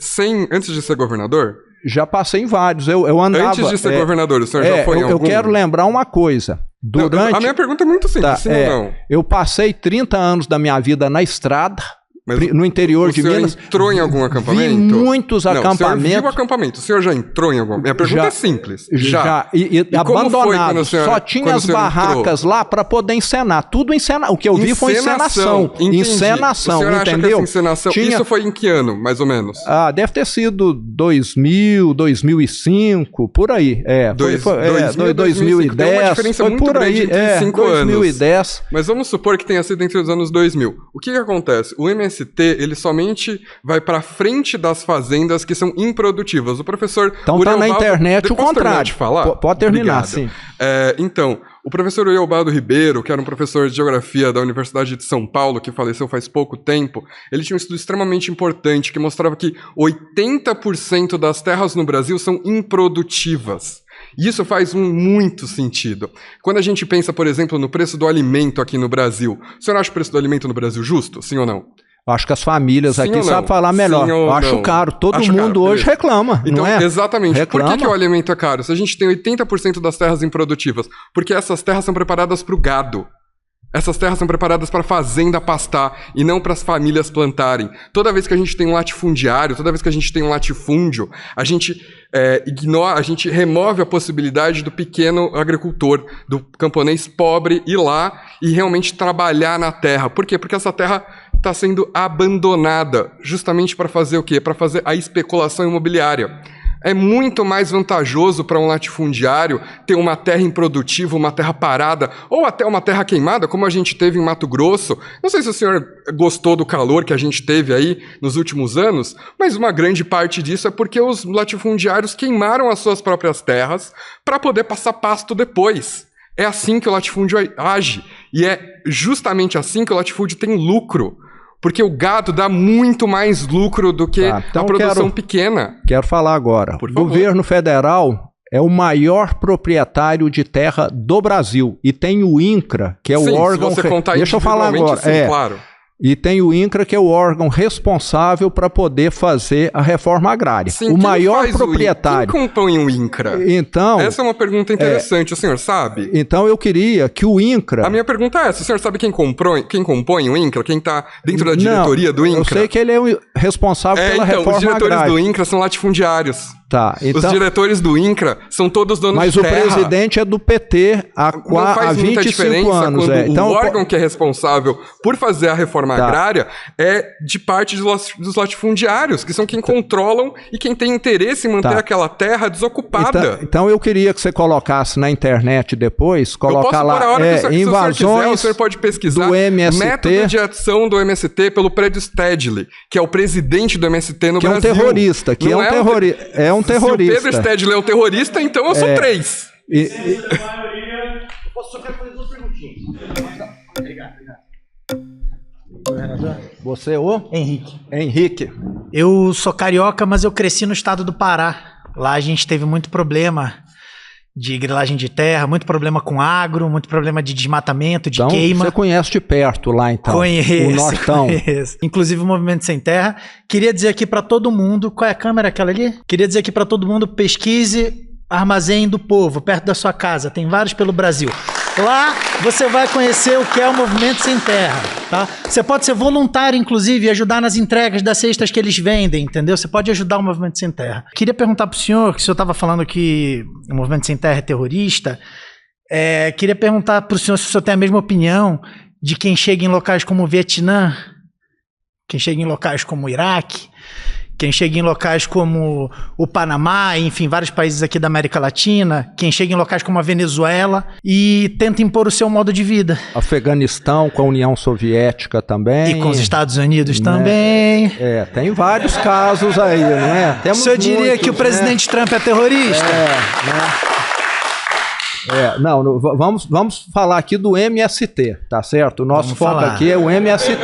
antes de ser governador? Já passei em vários, eu andava... Antes de ser governador, o senhor já foi em algum? Eu quero lembrar uma coisa. A minha pergunta é muito simples, sim ou não? Eu passei 30 anos da minha vida na estrada, no interior de Minas. O senhor entrou em algum acampamento? Vi muitos acampamentos. O senhor viu acampamento, o senhor já entrou em algum? Minha pergunta é simples. Já. E abandonado. Só tinha as barracas lá para poder encenar. Tudo encenar. O que eu vi foi encenação. Encenação, o senhor entendeu? Acha que essa encenação, isso foi em que ano, mais ou menos? Deve ter sido 2000, 2005, por aí. 2010. Tem uma diferença muito grande entre 5 anos. 2010. Mas vamos supor que tenha sido entre os anos 2000. O que acontece? O MST, ele somente vai para frente das fazendas que são improdutivas. O professor... Então tá na internet o contrário. Pode terminar, sim. Então, o professor Eulbaldo Ribeiro, que era um professor de geografia da Universidade de São Paulo, que faleceu faz pouco tempo, ele tinha um estudo extremamente importante que mostrava que 80% das terras no Brasil são improdutivas. E isso faz muito sentido. Quando a gente pensa, por exemplo, no preço do alimento aqui no Brasil, o senhor acha o preço do alimento no Brasil justo, sim ou não? Acho que as famílias aqui sabem falar melhor. Eu acho caro. Todo mundo hoje reclama, então, não é? Exatamente. Reclama. Por que o alimento é caro? Se a gente tem 80% das terras improdutivas, porque essas terras são preparadas para o gado. Essas terras são preparadas para a fazenda pastar e não para as famílias plantarem. Toda vez que a gente tem um latifundiário, toda vez que a gente tem um latifúndio, a gente a gente remove a possibilidade do pequeno agricultor, do camponês pobre ir lá e realmente trabalhar na terra. Por quê? Porque essa terra está sendo abandonada justamente para fazer o quê? Para fazer a especulação imobiliária. É muito mais vantajoso para um latifundiário ter uma terra improdutiva, uma terra parada, ou até uma terra queimada, como a gente teve em Mato Grosso. Não sei se o senhor gostou do calor que a gente teve aí nos últimos anos, mas uma grande parte disso é porque os latifundiários queimaram as suas próprias terras para poder passar pasto depois. É assim que o latifúndio age, e é justamente assim que o latifúndio tem lucro. Porque o gado dá muito mais lucro do que a produção pequena. Quero falar agora. O governo federal é o maior proprietário de terra do Brasil. E tem o INCRA, que é o órgão... Se você contar Deixa eu falar agora. Sim, claro. E tem o INCRA, que é o órgão responsável para poder fazer a reforma agrária. Sim, o maior proprietário. Quem compõe o INCRA? Então, essa é uma pergunta interessante, o senhor sabe? Então eu queria que o INCRA... A minha pergunta é essa, o senhor sabe quem compõe o INCRA? Quem está dentro da diretoria do INCRA? Eu sei que ele é o responsável pela reforma agrária. Os diretores do INCRA são latifundiários. Tá, então, os diretores do INCRA são todos donos de terra. Mas o presidente é do PT há 25 anos. Então, o órgão que é responsável por fazer a reforma agrária é de parte dos latifundiários, que são quem controlam e quem tem interesse em manter aquela terra desocupada. Então eu queria que você colocasse na internet depois, colocar lá invasões o senhor pode pesquisar do MST, método de ação do MST pelo Prédio Stedley, que é o presidente do MST no Brasil. Que é um terrorista, é um terrorista. Se o Pedro Stedley é um terrorista, então eu sou 3. Eu só quero fazer 2 perguntinhas. Obrigado. Você é o? Henrique. Eu sou carioca, mas eu cresci no estado do Pará. Lá a gente teve muito problema de grilagem de terra, muito problema com agro, muito problema de desmatamento, de queima. Você conhece de perto lá, então? Conheço. O Nortão. Conheço. Inclusive o Movimento Sem Terra. Queria dizer aqui para todo mundo... Qual é a câmera aquela ali? Queria dizer aqui para todo mundo, pesquise Armazém do Povo, perto da sua casa. Tem vários pelo Brasil. Lá você vai conhecer o que é o Movimento Sem Terra, tá? Você pode ser voluntário, inclusive, e ajudar nas entregas das cestas que eles vendem, entendeu? Você pode ajudar o Movimento Sem Terra. Queria perguntar pro senhor, que o senhor estava falando que o Movimento Sem Terra é terrorista. Queria perguntar pro senhor se o senhor tem a mesma opinião de quem chega em locais como o Vietnã, quem chega em locais como o Iraque, quem chega em locais como o Panamá, enfim, vários países aqui da América Latina, quem chega em locais como a Venezuela e tenta impor o seu modo de vida. Afeganistão, com a União Soviética também. E com os Estados Unidos também. Tem vários casos aí, né? O senhor diria que o presidente Trump é terrorista? Não, vamos falar aqui do MST, tá certo? O nosso foco aqui é o MST.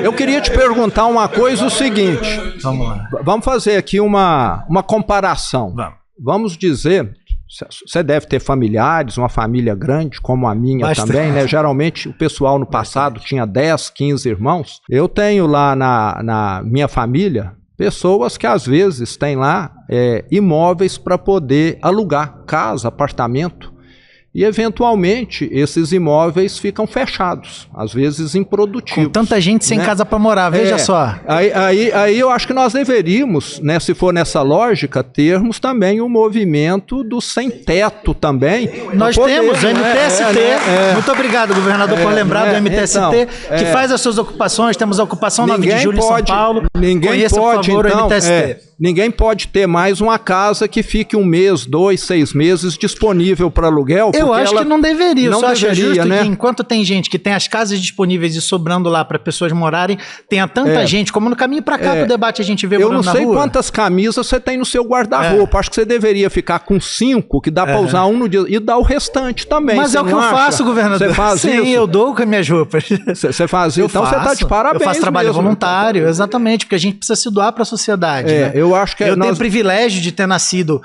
Eu queria te perguntar uma coisa, o seguinte. Vamos lá. Vamos fazer aqui uma comparação. Vamos dizer, você deve ter familiares, uma família grande, como a minha também, né? Geralmente o pessoal no passado tinha 10, 15 irmãos. Eu tenho lá na minha família pessoas que às vezes têm lá imóveis para poder alugar, casa, apartamento, e eventualmente esses imóveis ficam fechados, às vezes improdutivos. Com tanta gente sem casa para morar, veja só. Aí eu acho que nós deveríamos, né, se for nessa lógica, termos também o movimento do sem teto também. Nós temos o MTST, muito obrigado, governador, por lembrar do MTST, que faz as suas ocupações. Temos a ocupação 9 de julho em São Paulo. Conheça, por favor, o MTST. Ninguém pode ter mais uma casa que fique 1 mês, 2, 6 meses disponível para aluguel. Eu acho que não deveria. Não acha justo, né? Que enquanto tem gente que tem as casas disponíveis e sobrando lá para pessoas morarem, tenha tanta gente, como no caminho para cá do debate a gente vê morando na rua. Eu não sei quantas camisas você tem no seu guarda-roupa. Acho que você deveria ficar com 5, que dá para usar um no dia, e dar o restante também. Mas é o que eu faço, governador. Você faz isso? Sim, eu dou com as minhas roupas. Você faz isso? Então você está de parabéns. Eu faço trabalho mesmo. voluntário, exatamente, porque a gente precisa se doar para a sociedade. Né? Eu acho que eu tenho o privilégio de ter nascido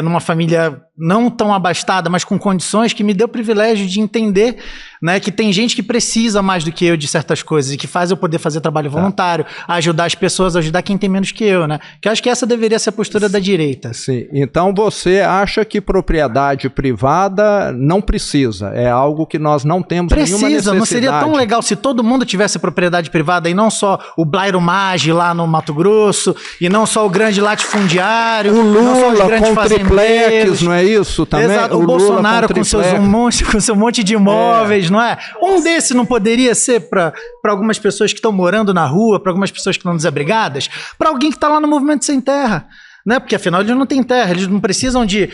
numa família não tão abastada, mas com condições, que me deu o privilégio de entender, né, que tem gente que precisa mais do que eu de certas coisas e que faz eu poder fazer trabalho voluntário, ajudar as pessoas, ajudar quem tem menos que eu, né? Que eu acho que essa deveria ser a postura da direita. Sim. Então você acha que propriedade privada não precisa? É algo que nós não temos nenhuma necessidade. Não seria tão legal se todo mundo tivesse propriedade privada e não só o Blairo Maggi lá no Mato Grosso e não só o grande latifundiário, o Lula não só os grandes com triplex, não é isso também? Exato, o Bolsonaro com seu monte de imóveis, não é? Um desse não poderia ser para algumas pessoas que estão morando na rua, para algumas pessoas que estão desabrigadas, para alguém que está lá no Movimento Sem Terra. Né? Porque afinal eles não têm terra, eles não precisam de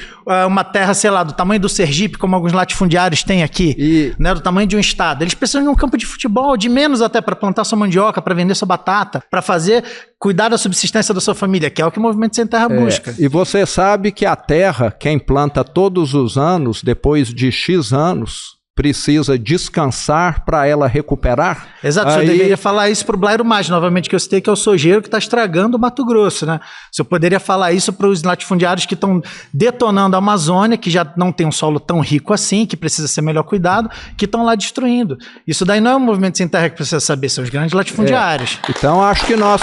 uma terra, sei lá, do tamanho do Sergipe, como alguns latifundiários têm aqui, né? Do tamanho de um estado. Eles precisam de um campo de futebol, de menos até para plantar sua mandioca, para vender sua batata, para cuidar da subsistência da sua família, que é o que o Movimento Sem Terra busca. E você sabe que a terra, quem planta todos os anos, depois de X anos, precisa descansar para ela recuperar? Exato, o senhor deveria falar isso para o Blairo Maggi, novamente, que eu citei, que é o sojeiro que está estragando o Mato Grosso, né? O senhor poderia falar isso para os latifundiários que estão detonando a Amazônia, que já não tem um solo tão rico assim, que precisa ser melhor cuidado, que estão lá destruindo. Isso daí não é o Movimento Sem Terra que precisa saber, são os grandes latifundiários. Então, acho que nós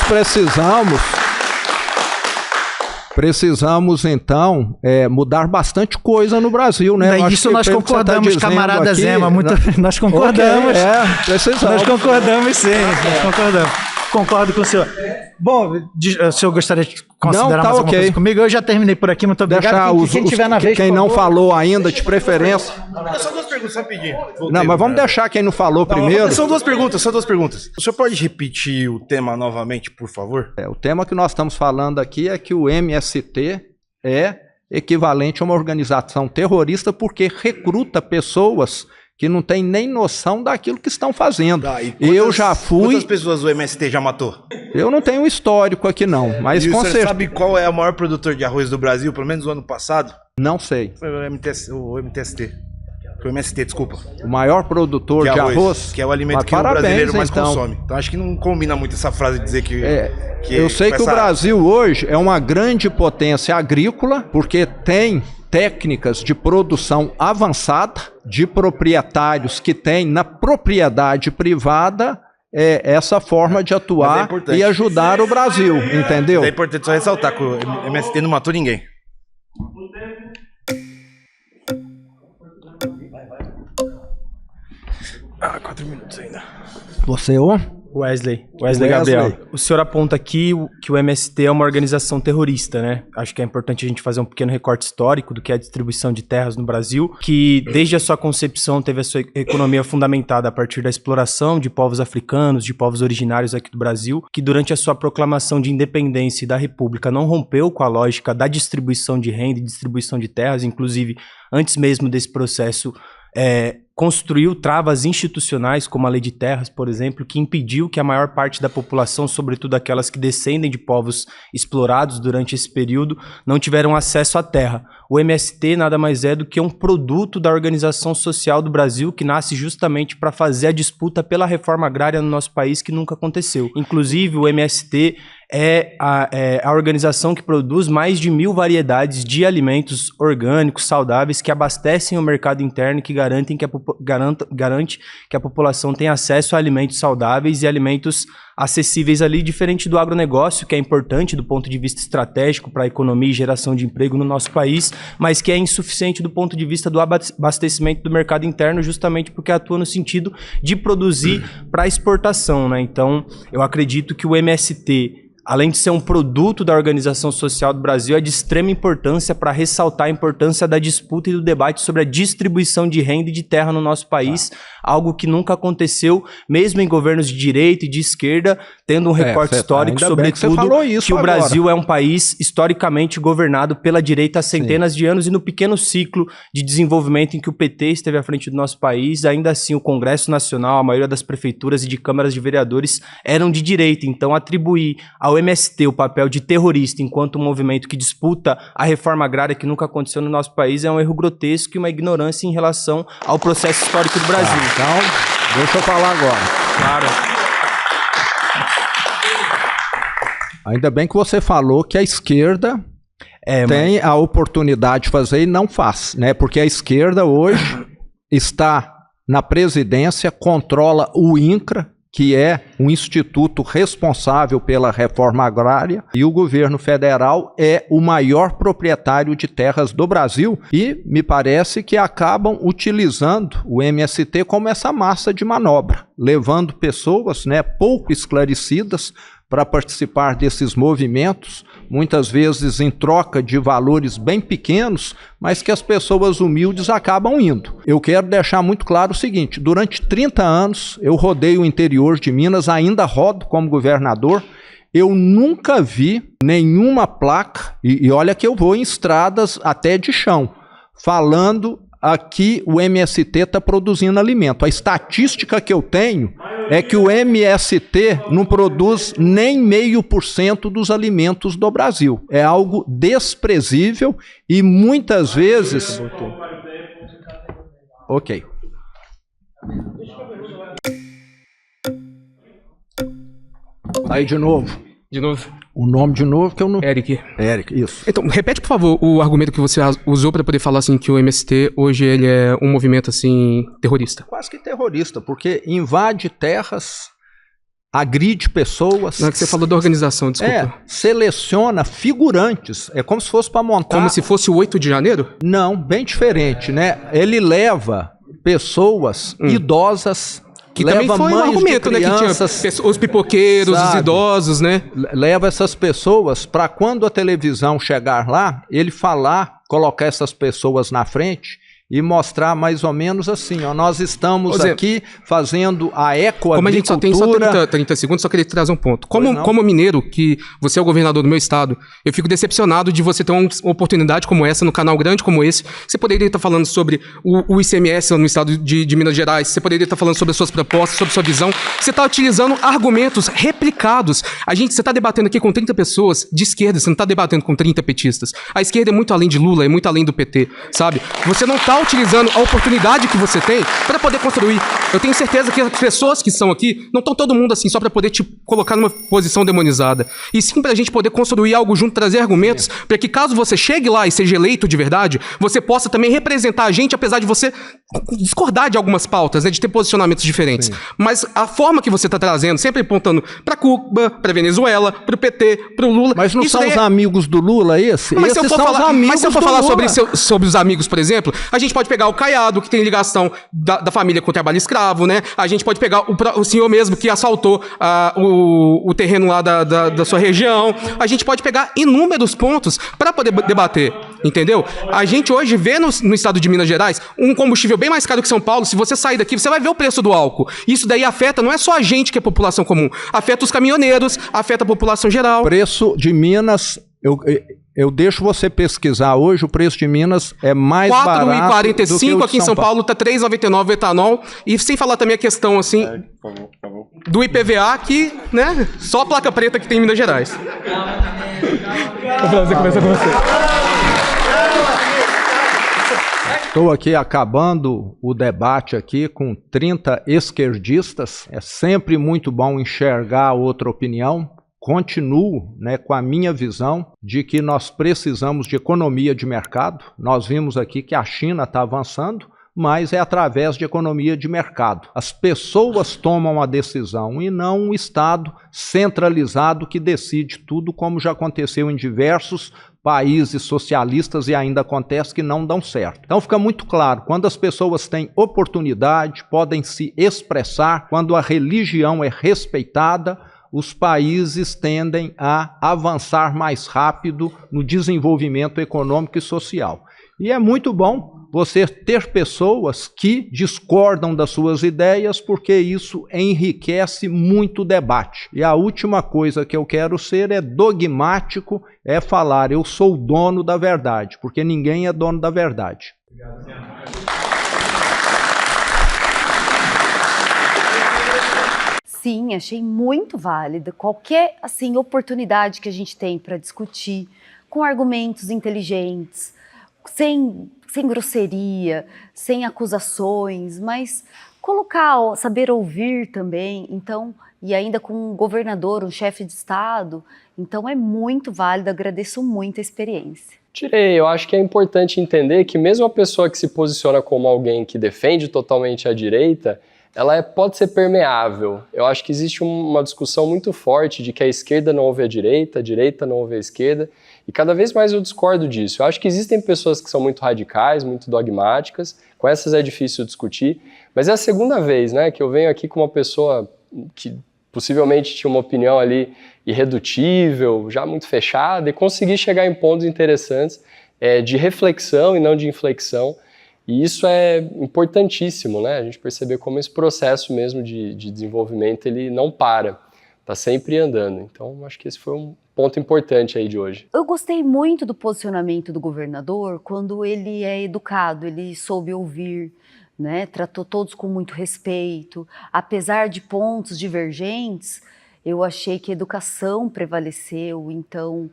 Precisamos, então, mudar bastante coisa no Brasil, né? Isso nós concordamos, camarada aqui, Zema, nós concordamos. Okay, nós concordamos sim, nós concordamos. Concordo com o senhor. Bom, o senhor gostaria de considerar mais alguma coisa comigo? Eu já terminei por aqui, muito obrigado. Quem tiver na vez, quem não falou ainda, de preferência. Só 2 perguntas, rapidinho. Não, mas vamos deixar quem não falou primeiro. São 2 perguntas, O senhor pode repetir o tema novamente, por favor? O tema que nós estamos falando aqui é que o MST é equivalente a uma organização terrorista porque recruta pessoas que não tem nem noção daquilo que estão fazendo. Eu já fui... Quantas pessoas o MST já matou? Eu não tenho histórico aqui não, mas com certeza... sabe qual é o maior produtor de arroz do Brasil, pelo menos no ano passado? Não sei. Foi o MTST. Foi o MST, desculpa. O maior produtor de arroz? Que é o alimento que o brasileiro mais consome. Então acho que não combina muito essa frase de dizer que... eu sei que o Brasil hoje é uma grande potência agrícola, porque tem técnicas de produção avançada, de proprietários que têm na propriedade privada essa forma de atuar e ajudar o Brasil, entendeu? É importante só ressaltar que o MST não matou ninguém. 4 minutos ainda. Você ou? Wesley Gabriel. O senhor aponta aqui que o MST é uma organização terrorista, né? Acho que é importante a gente fazer um pequeno recorte histórico do que é a distribuição de terras no Brasil, que desde a sua concepção teve a sua economia fundamentada a partir da exploração de povos africanos, de povos originários aqui do Brasil, que durante a sua proclamação de independência e da República não rompeu com a lógica da distribuição de renda e distribuição de terras, inclusive antes mesmo desse processo construiu travas institucionais, como a Lei de Terras, por exemplo, que impediu que a maior parte da população, sobretudo aquelas que descendem de povos explorados durante esse período, não tiveram acesso à terra. O MST nada mais é do que um produto da organização social do Brasil, que nasce justamente para fazer a disputa pela reforma agrária no nosso país, que nunca aconteceu. Inclusive, o MST é a organização que produz mais de 1.000 variedades de alimentos orgânicos, saudáveis, que abastecem o mercado interno e que garante que a população tenha acesso a alimentos saudáveis e alimentos acessíveis ali, diferente do agronegócio, que é importante do ponto de vista estratégico para a economia e geração de emprego no nosso país, mas que é insuficiente do ponto de vista do abastecimento do mercado interno, justamente porque atua no sentido de produzir para exportação, né? Então, eu acredito que o MST, além de ser um produto da organização social do Brasil, é de extrema importância para ressaltar a importância da disputa e do debate sobre a distribuição de renda e de terra no nosso país, algo que nunca aconteceu, mesmo em governos de direita e de esquerda, tendo um recorte histórico, sobretudo, que o Brasil é um país historicamente governado pela direita há centenas de anos, e no pequeno ciclo de desenvolvimento em que o PT esteve à frente do nosso país, ainda assim o Congresso Nacional, a maioria das prefeituras e de câmaras de vereadores eram de direita. Então, atribuir ao MST o papel de terrorista enquanto um movimento que disputa a reforma agrária, que nunca aconteceu no nosso país, é um erro grotesco e uma ignorância em relação ao processo histórico do Brasil. Então, deixa eu falar agora. Claro. Ainda bem que você falou que a esquerda tem a oportunidade de fazer e não faz, né? Porque a esquerda hoje está na presidência, controla o INCRA, que é um instituto responsável pela reforma agrária, e o governo federal é o maior proprietário de terras do Brasil, e me parece que acabam utilizando o MST como essa massa de manobra, levando pessoas, né, pouco esclarecidas para participar desses movimentos, muitas vezes em troca de valores bem pequenos, mas que as pessoas humildes acabam indo. Eu quero deixar muito claro o seguinte: durante 30 anos eu rodei o interior de Minas, ainda rodo como governador, eu nunca vi nenhuma placa, e olha que eu vou em estradas até de chão, falando aqui o MST está produzindo alimento. A estatística que eu tenho é que o MST não produz nem 0,5% dos alimentos do Brasil. É algo desprezível e muitas vezes... Ok. Aí de novo. De novo. O nome de novo que eu não... Eric, isso. Então, repete, por favor, o argumento que você usou para poder falar assim que o MST hoje ele é um movimento assim terrorista. Quase que terrorista, porque invade terras, agride pessoas... Não é que você falou da organização, desculpa. Seleciona figurantes, é como se fosse para montar... Como se fosse o 8 de janeiro? Não, bem diferente, né? Ele leva pessoas idosas... Que também foi um argumento, né? Que tinha os pipoqueiros, sabe, os idosos, né? Leva essas pessoas para quando a televisão chegar lá, ele falar, colocar essas pessoas na frente e mostrar mais ou menos assim, ó, nós estamos aqui fazendo a ecoagricultura... Como a gente só tem 30 segundos, só queria trazer um ponto. Como mineiro, que você é o governador do meu estado, eu fico decepcionado de você ter uma oportunidade como essa, no canal grande como esse. Você poderia estar falando sobre o ICMS no estado de Minas Gerais, você poderia estar falando sobre as suas propostas, sobre sua visão. Você está utilizando argumentos replicados. Você está debatendo aqui com 30 pessoas de esquerda, você não está debatendo com 30 petistas. A esquerda é muito além de Lula, é muito além do PT, sabe? Você não está utilizando a oportunidade que você tem para poder construir. Eu tenho certeza que as pessoas que estão aqui não estão todo mundo assim só para poder te colocar numa posição demonizada. E sim para a gente poder construir algo junto, trazer argumentos para que caso você chegue lá e seja eleito de verdade, você possa também representar a gente, apesar de você discordar de algumas pautas, né, de ter posicionamentos diferentes. Sim. Mas a forma que você está trazendo, sempre apontando para Cuba, para Venezuela, para o PT, para o Lula... Mas não são os amigos do Lula esse? Mas se eu for falar sobre os amigos, por exemplo, a gente pode pegar o Caiado, que tem ligação da família com o trabalho escravo, né? A gente pode pegar o senhor mesmo que assaltou o terreno lá da sua região. A gente pode pegar inúmeros pontos para poder debater, entendeu? A gente hoje vê no estado de Minas Gerais um combustível bem mais caro que São Paulo. Se você sair daqui, você vai ver o preço do álcool. Isso daí afeta, não é só a gente que é população comum, afeta os caminhoneiros, afeta a população geral. Preço de Minas, eu deixo você pesquisar hoje, o preço de Minas é mais barato do que o de São Paulo. Aqui em São Paulo tá R$3,99 o etanol, e sem falar também a questão, assim, do IPVA, que, né, só a placa preta que tem em Minas Gerais. É um prazer conversar com você. Estou aqui acabando o debate aqui com 30 esquerdistas. É sempre muito bom enxergar outra opinião. Continuo, né, com a minha visão de que nós precisamos de economia de mercado. Nós vimos aqui que a China está avançando, mas é através de economia de mercado. As pessoas tomam a decisão e não um Estado centralizado que decide tudo, como já aconteceu em diversos países socialistas e ainda acontece que não dão certo. Então fica muito claro, quando as pessoas têm oportunidade, podem se expressar, quando a religião é respeitada, os países tendem a avançar mais rápido no desenvolvimento econômico e social. E é muito bom você ter pessoas que discordam das suas ideias, porque isso enriquece muito o debate. E a última coisa que eu quero ser é dogmático, é falar, eu sou o dono da verdade, porque ninguém é dono da verdade. Sim, achei muito válida qualquer oportunidade que a gente tem para discutir com argumentos inteligentes, sem grosseria, sem acusações, mas saber ouvir também, então, e ainda com um governador, um chefe de Estado, então é muito válido, agradeço muito a experiência. Eu acho que é importante entender que mesmo a pessoa que se posiciona como alguém que defende totalmente a direita, ela pode ser permeável. Eu acho que existe uma discussão muito forte de que a esquerda não ouve a direita não ouve a esquerda, e cada vez mais eu discordo disso. Eu acho que existem pessoas que são muito radicais, muito dogmáticas, com essas é difícil discutir, mas é a segunda vez, né, que eu venho aqui com uma pessoa que possivelmente tinha uma opinião ali irredutível, já muito fechada, e consegui chegar em pontos interessantes de reflexão e não de inflexão. E isso é importantíssimo, né? A gente perceber como esse processo mesmo de desenvolvimento, ele não para, está sempre andando. Então, acho que esse foi um ponto importante aí de hoje. Eu gostei muito do posicionamento do governador quando ele é educado, ele soube ouvir, né? Tratou todos com muito respeito. Apesar de pontos divergentes, eu achei que a educação prevaleceu, então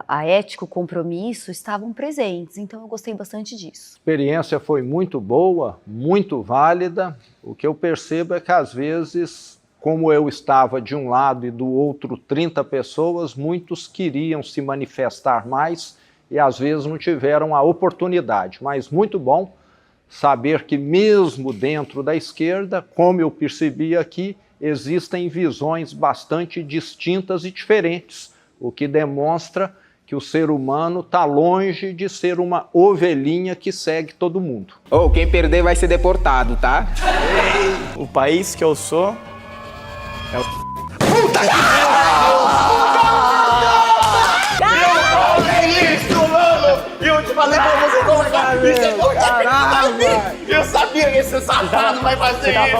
a ética, o compromisso estavam presentes, então eu gostei bastante disso. A experiência foi muito boa, muito válida. O que eu percebo é que às vezes, como eu estava de um lado e do outro 30 pessoas, muitos queriam se manifestar mais e às vezes não tiveram a oportunidade, mas muito bom saber que mesmo dentro da esquerda, como eu percebi aqui, existem visões bastante distintas e diferentes, o que demonstra que o ser humano está longe de ser uma ovelhinha que segue todo mundo. Quem perder vai ser deportado, tá? O país que eu sou é o... Puta que isso, mano! Eu te falei pra você colocar isso, eu sabia que esse safado vai fazer isso!